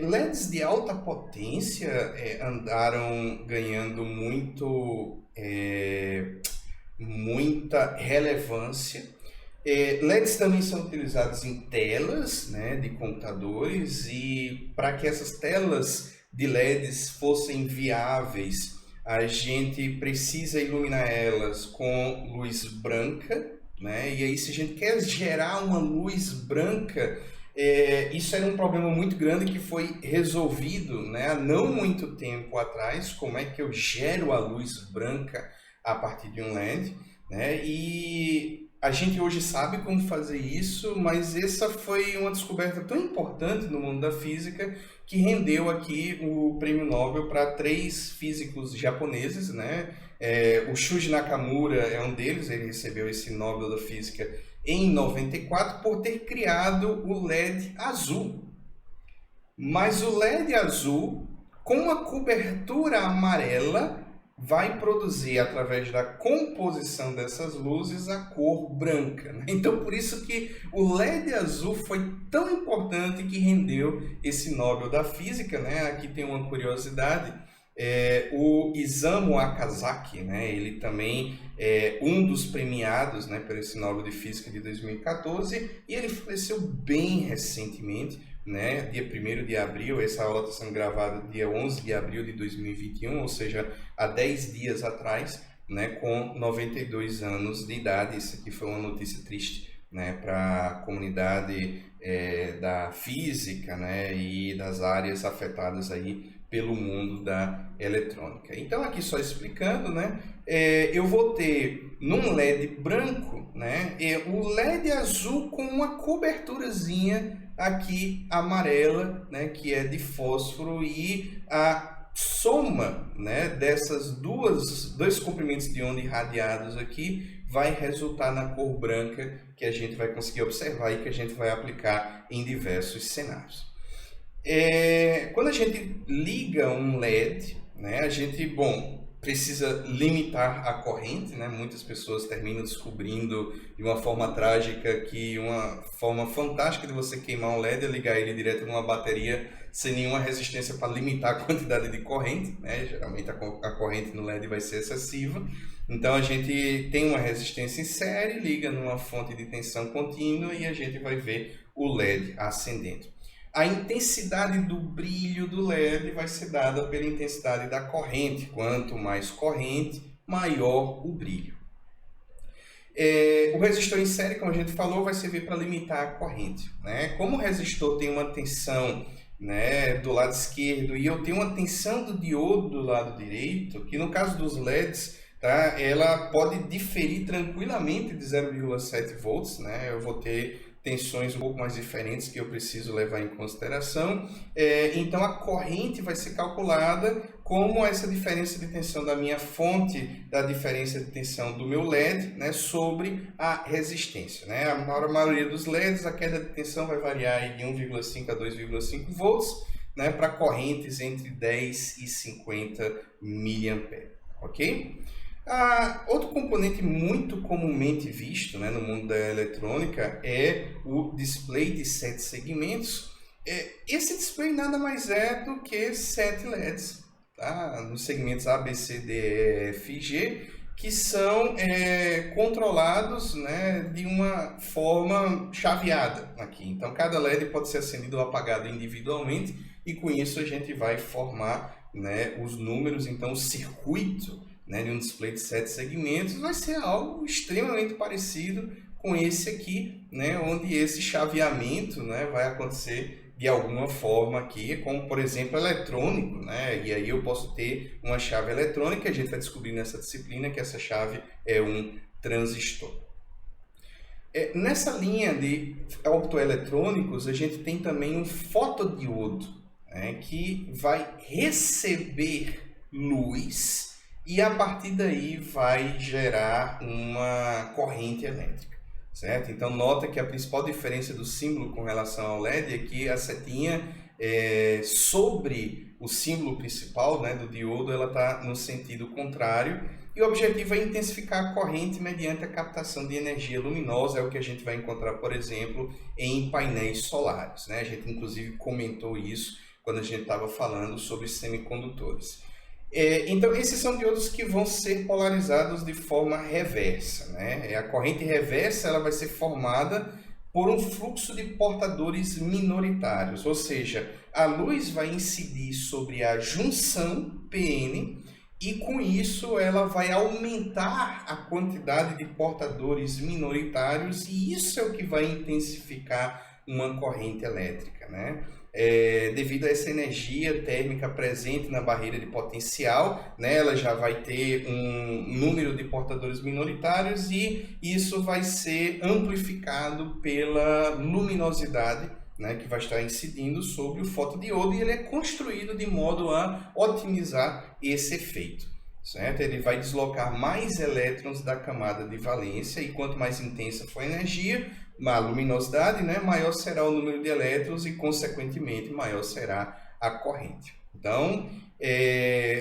LEDs de alta potência andaram ganhando muita relevância. LEDs também são utilizados em telas, né, de computadores, e para que essas telas de LEDs fossem viáveis, a gente precisa iluminar elas com luz branca, né? E aí se a gente quer gerar uma luz branca, isso era um problema muito grande que foi resolvido, né, há não muito tempo atrás. Como é que eu gero a luz branca a partir de um LED, né? E a gente hoje sabe como fazer isso, mas essa foi uma descoberta tão importante no mundo da física que rendeu aqui o prêmio Nobel para 3 físicos japoneses, né? O Shuji Nakamura é um deles, ele recebeu esse Nobel da Física em 94 por ter criado o LED azul. Mas o LED azul, com uma cobertura amarela, vai produzir, através da composição dessas luzes, a cor branca, né? Então, por isso que o LED azul foi tão importante que rendeu esse Nobel da Física, né? Aqui tem uma curiosidade. O Isamu Akazaki, né? Ele também é um dos premiados, né, por esse Nobel de Física de 2014, e ele faleceu bem recentemente, né, dia 1º de abril. Essa aula está sendo gravada dia 11 de abril de 2021, ou seja, há 10 dias atrás, né, com 92 anos de idade. Isso aqui foi uma notícia triste, né, para a comunidade da física, né, e das áreas afetadas aí pelo mundo da eletrônica. Então, aqui só explicando, né, eu vou ter num LED branco, né, o LED azul com uma coberturazinha aqui amarela, né, que é de fósforo, e a soma, né, dessas dois comprimentos de onda irradiados aqui vai resultar na cor branca que a gente vai conseguir observar e que a gente vai aplicar em diversos cenários. Quando a gente liga um LED, né, a gente, precisa limitar a corrente, né? Muitas pessoas terminam descobrindo de uma forma trágica que uma forma fantástica de você queimar um LED é ligar ele direto numa bateria sem nenhuma resistência para limitar a quantidade de corrente, né? Geralmente a corrente no LED vai ser excessiva. Então a gente tem uma resistência em série, liga numa fonte de tensão contínua e a gente vai ver o LED acendendo. A intensidade do brilho do LED vai ser dada pela intensidade da corrente. Quanto mais corrente, maior o brilho. O resistor em série, como a gente falou, vai servir para limitar a corrente, né? Como o resistor tem uma tensão, né, do lado esquerdo e eu tenho uma tensão do diodo do lado direito, que no caso dos LEDs, tá, ela pode diferir tranquilamente de 0,7 volts, né? Eu vou ter tensões um pouco mais diferentes que eu preciso levar em consideração. Então a corrente vai ser calculada como essa diferença de tensão da minha fonte, da diferença de tensão do meu LED, né, sobre a resistência, né? A maioria dos LEDs, a queda de tensão vai variar de 1,5 a 2,5 volts, né, para correntes entre 10 e 50 mA, ok? Outro componente muito comumente visto, né, no mundo da eletrônica é o display de 7 segmentos. Esse display nada mais é do que 7 LEDs, tá? Nos segmentos A, B, C, D, E, F e G, que são controlados, né, de uma forma chaveada aqui. Então cada LED pode ser acendido ou apagado individualmente e com isso a gente vai formar, né, os números. Então o circuito, né, de um display de 7 segmentos vai ser algo extremamente parecido com esse aqui, né, onde esse chaveamento, né, vai acontecer de alguma forma aqui, como por exemplo eletrônico, né, e aí eu posso ter uma chave eletrônica. A gente vai descobrir nessa disciplina que essa chave é um transistor. Nessa linha de optoeletrônicos, a gente tem também um fotodiodo, né, que vai receber luz e a partir daí vai gerar uma corrente elétrica, certo? Então nota que a principal diferença do símbolo com relação ao LED é que a setinha sobre o símbolo principal, né, do diodo, ela está no sentido contrário, e o objetivo é intensificar a corrente mediante a captação de energia luminosa. É o que a gente vai encontrar, por exemplo, em painéis solares, né? A gente inclusive comentou isso quando a gente estava falando sobre semicondutores. Então, esses são diodos que vão ser polarizados de forma reversa, né? A corrente reversa ela vai ser formada por um fluxo de portadores minoritários, ou seja, a luz vai incidir sobre a junção PN e, com isso, ela vai aumentar a quantidade de portadores minoritários e isso é o que vai intensificar uma corrente elétrica, né? devido a essa energia térmica presente na barreira de potencial, né, ela já vai ter um número de portadores minoritários e isso vai ser amplificado pela luminosidade, né, que vai estar incidindo sobre o fotodiodo, e ele é construído de modo a otimizar esse efeito. Certo? Ele vai deslocar mais elétrons da camada de valência, e quanto mais intensa for a energia, a luminosidade, né, maior será o número de elétrons e, consequentemente, maior será a corrente. Então,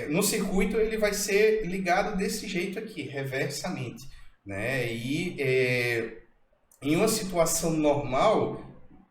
no circuito ele vai ser ligado desse jeito aqui, reversamente, né? E em uma situação normal,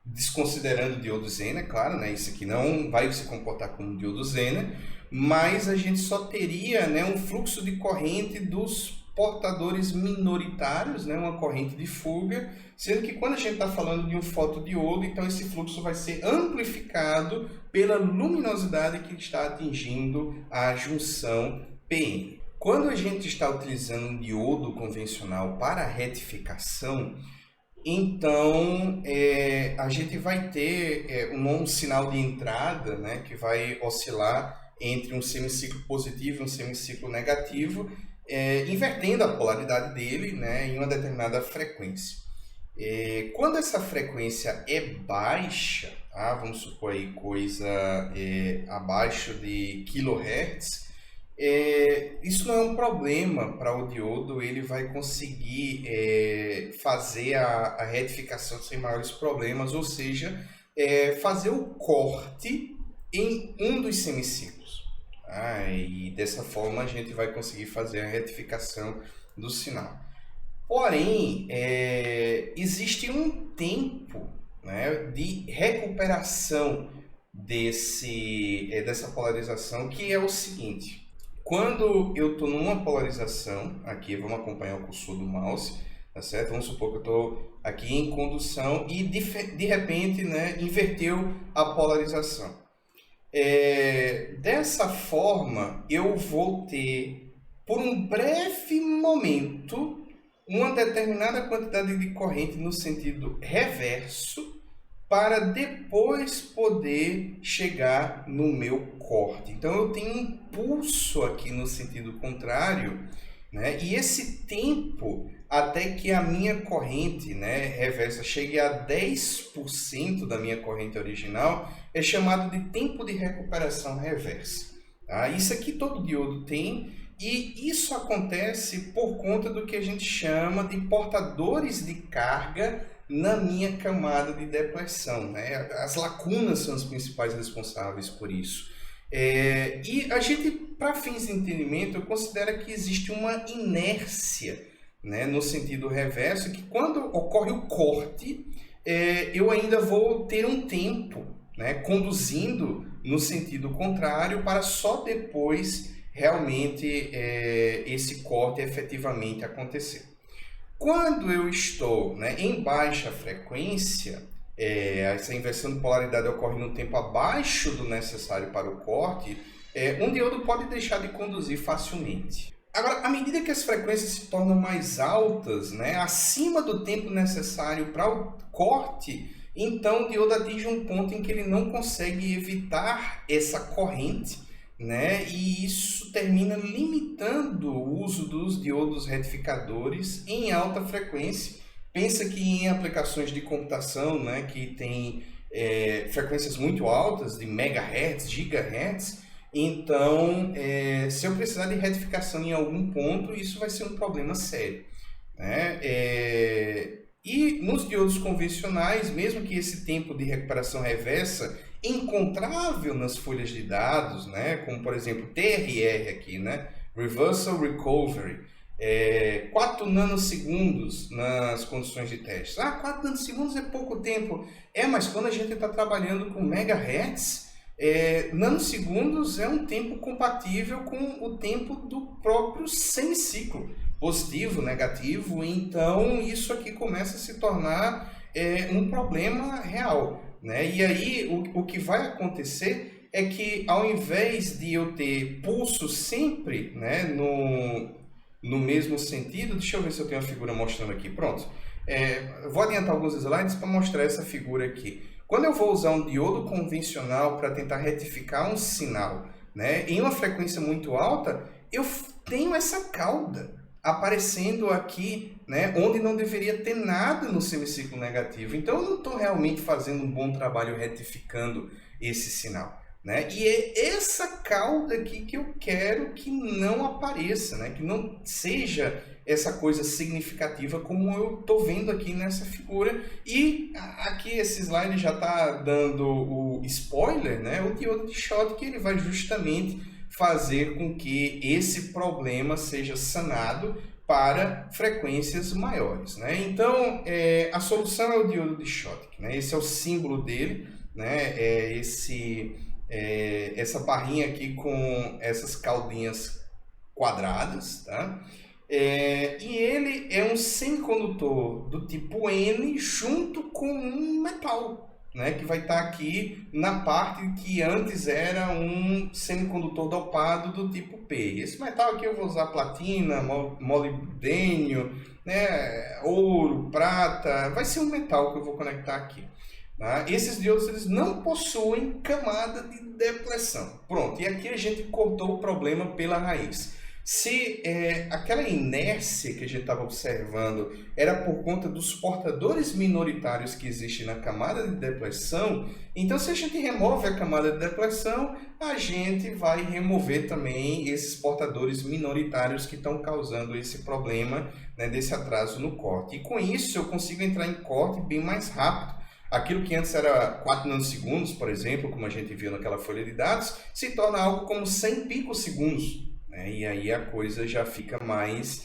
desconsiderando o diodo Zener, claro, né, isso aqui não vai se comportar como diodo Zener, mas a gente só teria, né, um fluxo de corrente dos portadores minoritários, né, uma corrente de fuga, sendo que quando a gente está falando de um fotodiodo, então esse fluxo vai ser amplificado pela luminosidade que está atingindo a junção PN. Quando a gente está utilizando um diodo convencional para retificação, então a gente vai ter um sinal de entrada, né, que vai oscilar entre um semiciclo positivo e um semiciclo negativo, invertendo a polaridade dele, né, em uma determinada frequência. Quando essa frequência é baixa, vamos supor aí coisa abaixo de kHz, isso não é um problema para o diodo, ele vai conseguir fazer a retificação sem maiores problemas, ou seja, fazer o corte em um dos semiciclos. E dessa forma a gente vai conseguir fazer a retificação do sinal. Porém, existe um tempo, né, de recuperação dessa polarização, que é o seguinte: quando eu estou numa polarização, aqui vamos acompanhar o cursor do mouse, tá certo? Vamos supor que eu estou aqui em condução e de repente, né, inverteu a polarização. Dessa forma, eu vou ter, por um breve momento, uma determinada quantidade de corrente no sentido reverso, para depois poder chegar no meu corte. Então eu tenho um pulso aqui no sentido contrário, né? E esse tempo até que a minha corrente, né, reversa chegue a 10% da minha corrente original é chamado de tempo de recuperação reversa. Isso aqui todo diodo tem, e isso acontece por conta do que a gente chama de portadores de carga na minha camada de depressão, né? As lacunas são as principais responsáveis por isso. E a gente, para fins de entendimento, considera que existe uma inércia, né, no sentido reverso, que quando ocorre o corte, eu ainda vou ter um tempo, né, conduzindo no sentido contrário, para só depois realmente esse corte efetivamente acontecer. Quando eu estou, né, em baixa frequência, essa inversão de polaridade ocorre num tempo abaixo do necessário para o corte, um diodo pode deixar de conduzir facilmente. Agora, à medida que as frequências se tornam mais altas, né, acima do tempo necessário para o corte, então o diodo atinge um ponto em que ele não consegue evitar essa corrente, né, e isso termina limitando o uso dos diodos retificadores em alta frequência. Pensa que em aplicações de computação, né, que tem frequências muito altas, de megahertz, gigahertz, então, se eu precisar de retificação em algum ponto, isso vai ser um problema sério, né? E nos diodos convencionais, mesmo que esse tempo de recuperação reversa encontrável nas folhas de dados, né, como por exemplo TRR aqui, né, Reversal Recovery, 4 nanosegundos nas condições de teste. 4 nanosegundos é pouco tempo. Mas quando a gente está trabalhando com megahertz, nanosegundos é um tempo compatível com o tempo do próprio semiciclo, positivo, negativo. Então isso aqui começa a se tornar um problema real, né? E aí o que vai acontecer é que, ao invés de eu ter pulso sempre, né, no mesmo sentido, deixa eu ver se eu tenho a figura mostrando aqui, pronto. Vou adiantar alguns slides para mostrar essa figura aqui. Quando eu vou usar um diodo convencional para tentar retificar um sinal, né, em uma frequência muito alta, eu tenho essa cauda aparecendo aqui, né, onde não deveria ter nada no semiciclo negativo. Então, eu não estou realmente fazendo um bom trabalho retificando esse sinal, né? E é essa cauda aqui que eu quero que não apareça, né? Que não seja essa coisa significativa como eu estou vendo aqui nessa figura. E aqui esse slide já está dando o spoiler, né? O diodo de Schottky, ele vai justamente fazer com que esse problema seja sanado para frequências maiores, né? Então, a solução é o diodo de Schottky, né? Esse é o símbolo dele, né? Essa barrinha aqui com essas caudinhas quadradas, tá? E ele é um semicondutor do tipo N junto com um metal, né, que vai estar aqui na parte que antes era um semicondutor dopado do tipo P. Esse metal aqui eu vou usar platina, molibdênio, né, ouro, prata, vai ser um metal que eu vou conectar aqui. Tá? Esses diodos eles não possuem camada de depleção. Pronto, e aqui a gente cortou o problema pela raiz. Se aquela inércia que a gente estava observando era por conta dos portadores minoritários que existem na camada de depleção, então se a gente remove a camada de depleção, a gente vai remover também esses portadores minoritários que estão causando esse problema, né, desse atraso no corte. E com isso eu consigo entrar em corte bem mais rápido. Aquilo que antes era 4 nanosegundos, por exemplo, como a gente viu naquela folha de dados, se torna algo como 100 picosegundos. Né? E aí a coisa já fica mais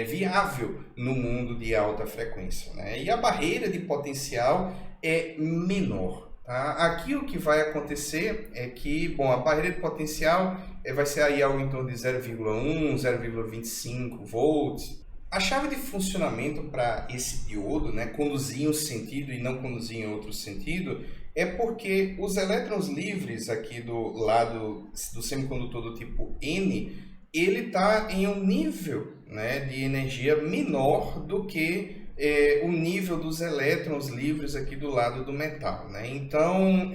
viável no mundo de alta frequência. Né? E a barreira de potencial é menor. Tá? Aqui o que vai acontecer é que, bom, a barreira de potencial vai ser aí algo em torno de 0,1, 0,25 volts. A chave de funcionamento para esse diodo, né, conduzir em um sentido e não conduzir em outro sentido, é porque os elétrons livres aqui do lado do semicondutor do tipo N, ele está em um nível, né, de energia menor do que o nível dos elétrons livres aqui do lado do metal. Né? Então,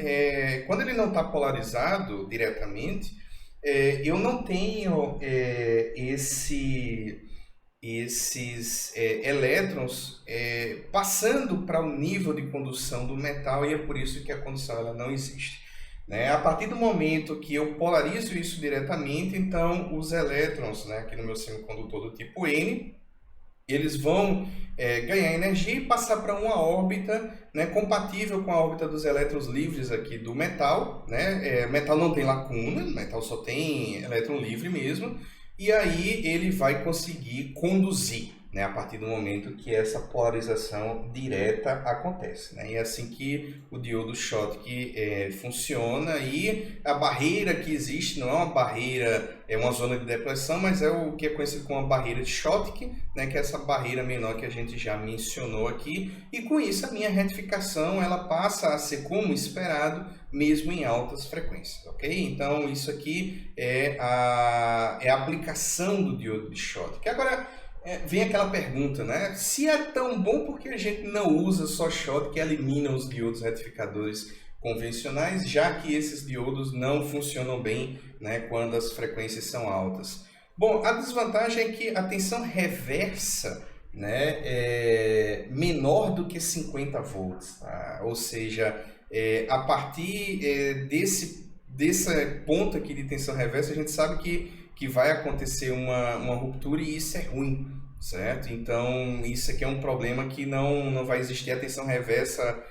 quando ele não está polarizado diretamente, eu não tenho esses elétrons passando para o nível de condução do metal, e é por isso que a condução ela não existe. Né? A partir do momento que eu polarizo isso diretamente, então os elétrons, né, aqui no meu semicondutor do tipo N, eles vão ganhar energia e passar para uma órbita, né, compatível com a órbita dos elétrons livres aqui do metal. Né? Metal não tem lacuna, metal só tem elétron livre mesmo. E aí ele vai conseguir conduzir, né, a partir do momento que essa polarização direta acontece. Né? E é assim que o diodo Schottky funciona, e a barreira que existe não é uma barreira, é uma zona de depleção, mas é o que é conhecido como a barreira de Schottky, né, que é essa barreira menor que a gente já mencionou aqui, e com isso a minha retificação ela passa a ser como esperado, mesmo em altas frequências, ok? Então isso aqui é a aplicação do diodo de Schottky. Agora vem aquela pergunta, né? Se é tão bom, por que a gente não usa só Schottky e elimina os diodos retificadores convencionais, já que esses diodos não funcionam bem, né, quando as frequências são altas? Bom, a desvantagem é que a tensão reversa, né, é menor do que 50 volts, tá? Ou seja, a partir desse ponto aqui de tensão reversa, a gente sabe que vai acontecer uma ruptura, e isso é ruim, certo? Então, isso aqui é um problema que não vai existir. A tensão reversa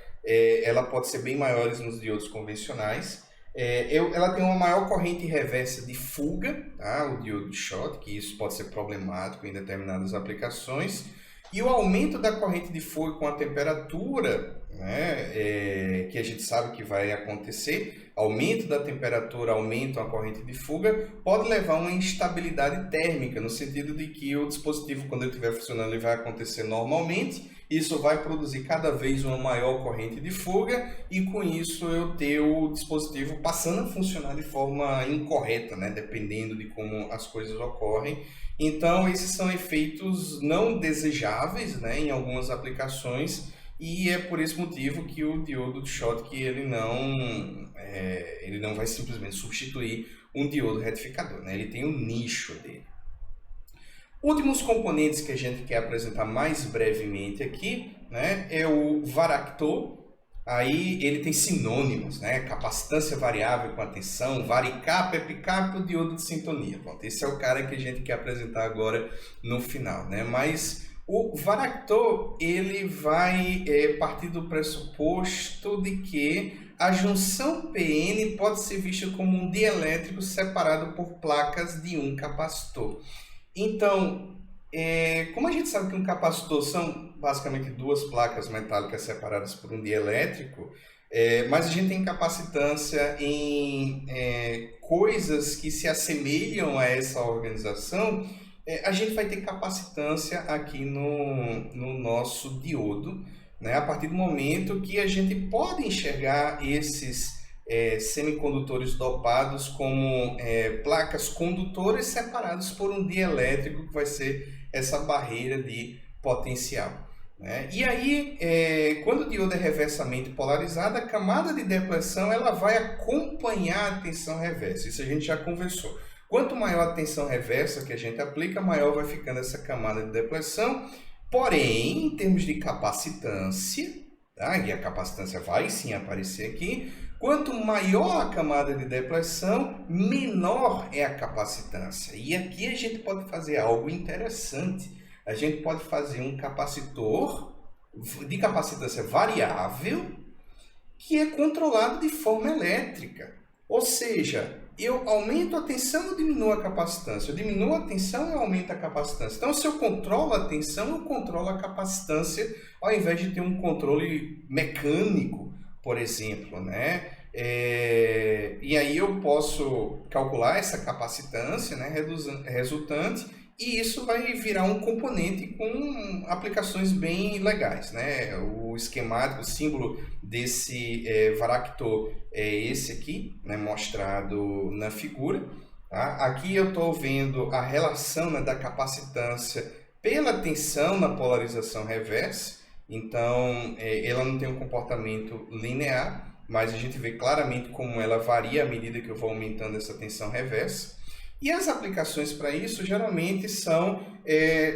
ela pode ser bem maior nos diodos convencionais. Ela tem uma maior corrente reversa de fuga, tá? O diodo de Schottky, que isso pode ser problemático em determinadas aplicações. E o aumento da corrente de fuga com a temperatura, né, que a gente sabe que vai acontecer, aumento da temperatura, aumento da corrente de fuga, pode levar a uma instabilidade térmica, no sentido de que o dispositivo, quando ele estiver funcionando, ele vai acontecer normalmente, isso vai produzir cada vez uma maior corrente de fuga, e com isso eu ter o dispositivo passando a funcionar de forma incorreta, né, dependendo de como as coisas ocorrem. Então, esses são efeitos não desejáveis, né, em algumas aplicações, e é por esse motivo que o diodo de Schottky ele não vai simplesmente substituir um diodo retificador, né? Ele tem um nicho dele. Últimos componentes que a gente quer apresentar mais brevemente aqui, né, é o varactor. Aí ele tem sinônimos, né? Capacitância variável com a tensão, varicap, epicap, o diodo de sintonia. Pronto, esse é o cara que a gente quer apresentar agora no final, né? Mas o varactor, ele vai partir do pressuposto de que a junção PN pode ser vista como um dielétrico separado por placas de um capacitor. Então, como a gente sabe que um capacitor são basicamente duas placas metálicas separadas por um dielétrico, mas a gente tem capacitância em coisas que se assemelham a essa organização, a gente vai ter capacitância aqui no nosso diodo, né? A partir do momento que a gente pode enxergar esses semicondutores dopados como placas condutoras separadas por um dielétrico, que vai ser essa barreira de potencial, né? E aí, quando o diodo é reversamente polarizado, a camada de depressão ela vai acompanhar a tensão reversa. Isso a gente já conversou. Quanto maior a tensão reversa que a gente aplica, maior vai ficando essa camada de depressão. Porém, em termos de capacitância, tá? E a capacitância vai sim aparecer aqui, quanto maior a camada de depressão, menor é a capacitância. E aqui a gente pode fazer algo interessante. A gente pode fazer um capacitor de capacitância variável que é controlado de forma elétrica. Ou seja, eu aumento a tensão, eu diminuo a capacitância. Eu diminuo a tensão, eu aumento a capacitância. Então, se eu controlo a tensão, eu controlo a capacitância, ao invés de ter um controle mecânico, por exemplo, né? E aí eu posso calcular essa capacitância, né, resultante, e isso vai virar um componente com aplicações bem legais, né? O esquemático, o símbolo desse varactor é esse aqui, né, mostrado na figura. Tá? Aqui eu estou vendo a relação, né, da capacitância pela tensão na polarização reversa. Então, ela não tem um comportamento linear, mas a gente vê claramente como ela varia à medida que eu vou aumentando essa tensão reversa. E as aplicações para isso geralmente são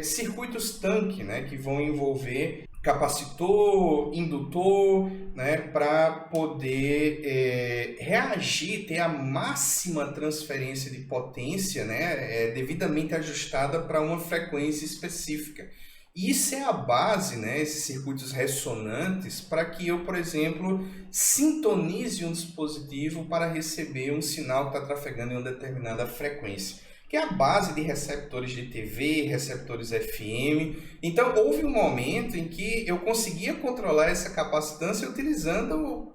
circuitos tanque, né, que vão envolver capacitor, indutor, né, para poder reagir, ter a máxima transferência de potência, né, devidamente ajustada para uma frequência específica. Isso é a base, né, esses circuitos ressonantes, para que eu, por exemplo, sintonize um dispositivo para receber um sinal que está trafegando em uma determinada frequência, que é a base de receptores de TV, receptores FM. Então, houve um momento em que eu conseguia controlar essa capacitância utilizando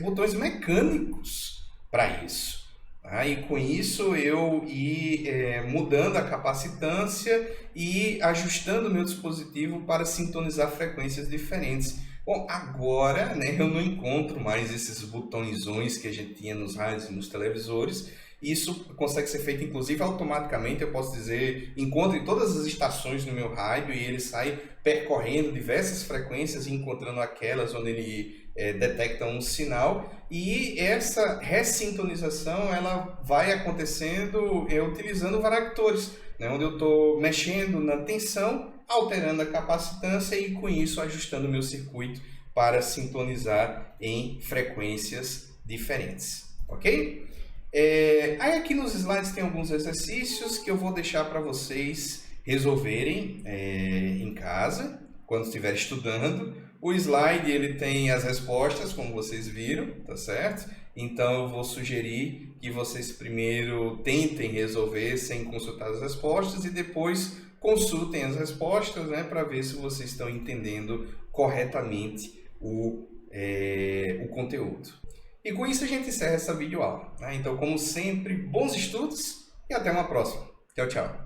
botões mecânicos para isso. E com isso eu ir mudando a capacitância e ajustando o meu dispositivo para sintonizar frequências diferentes. Bom, agora, né, eu não encontro mais esses botõezões que a gente tinha nos rádios e nos televisores. Isso consegue ser feito inclusive automaticamente, eu posso dizer, encontro em todas as estações no meu rádio e ele sai percorrendo diversas frequências e encontrando aquelas onde ele detecta um sinal, e essa ressintonização ela vai acontecendo utilizando varactores, né, onde eu estou mexendo na tensão, alterando a capacitância e com isso ajustando o meu circuito para sintonizar em frequências diferentes, ok? Aí aqui nos slides tem alguns exercícios que eu vou deixar para vocês resolverem em casa, quando estiver estudando. O slide ele tem as respostas, como vocês viram, tá certo? Então eu vou sugerir que vocês primeiro tentem resolver sem consultar as respostas e depois consultem as respostas, né, para ver se vocês estão entendendo corretamente o conteúdo. E com isso a gente encerra essa videoaula, né? Então, como sempre, bons estudos e até uma próxima. Tchau, tchau.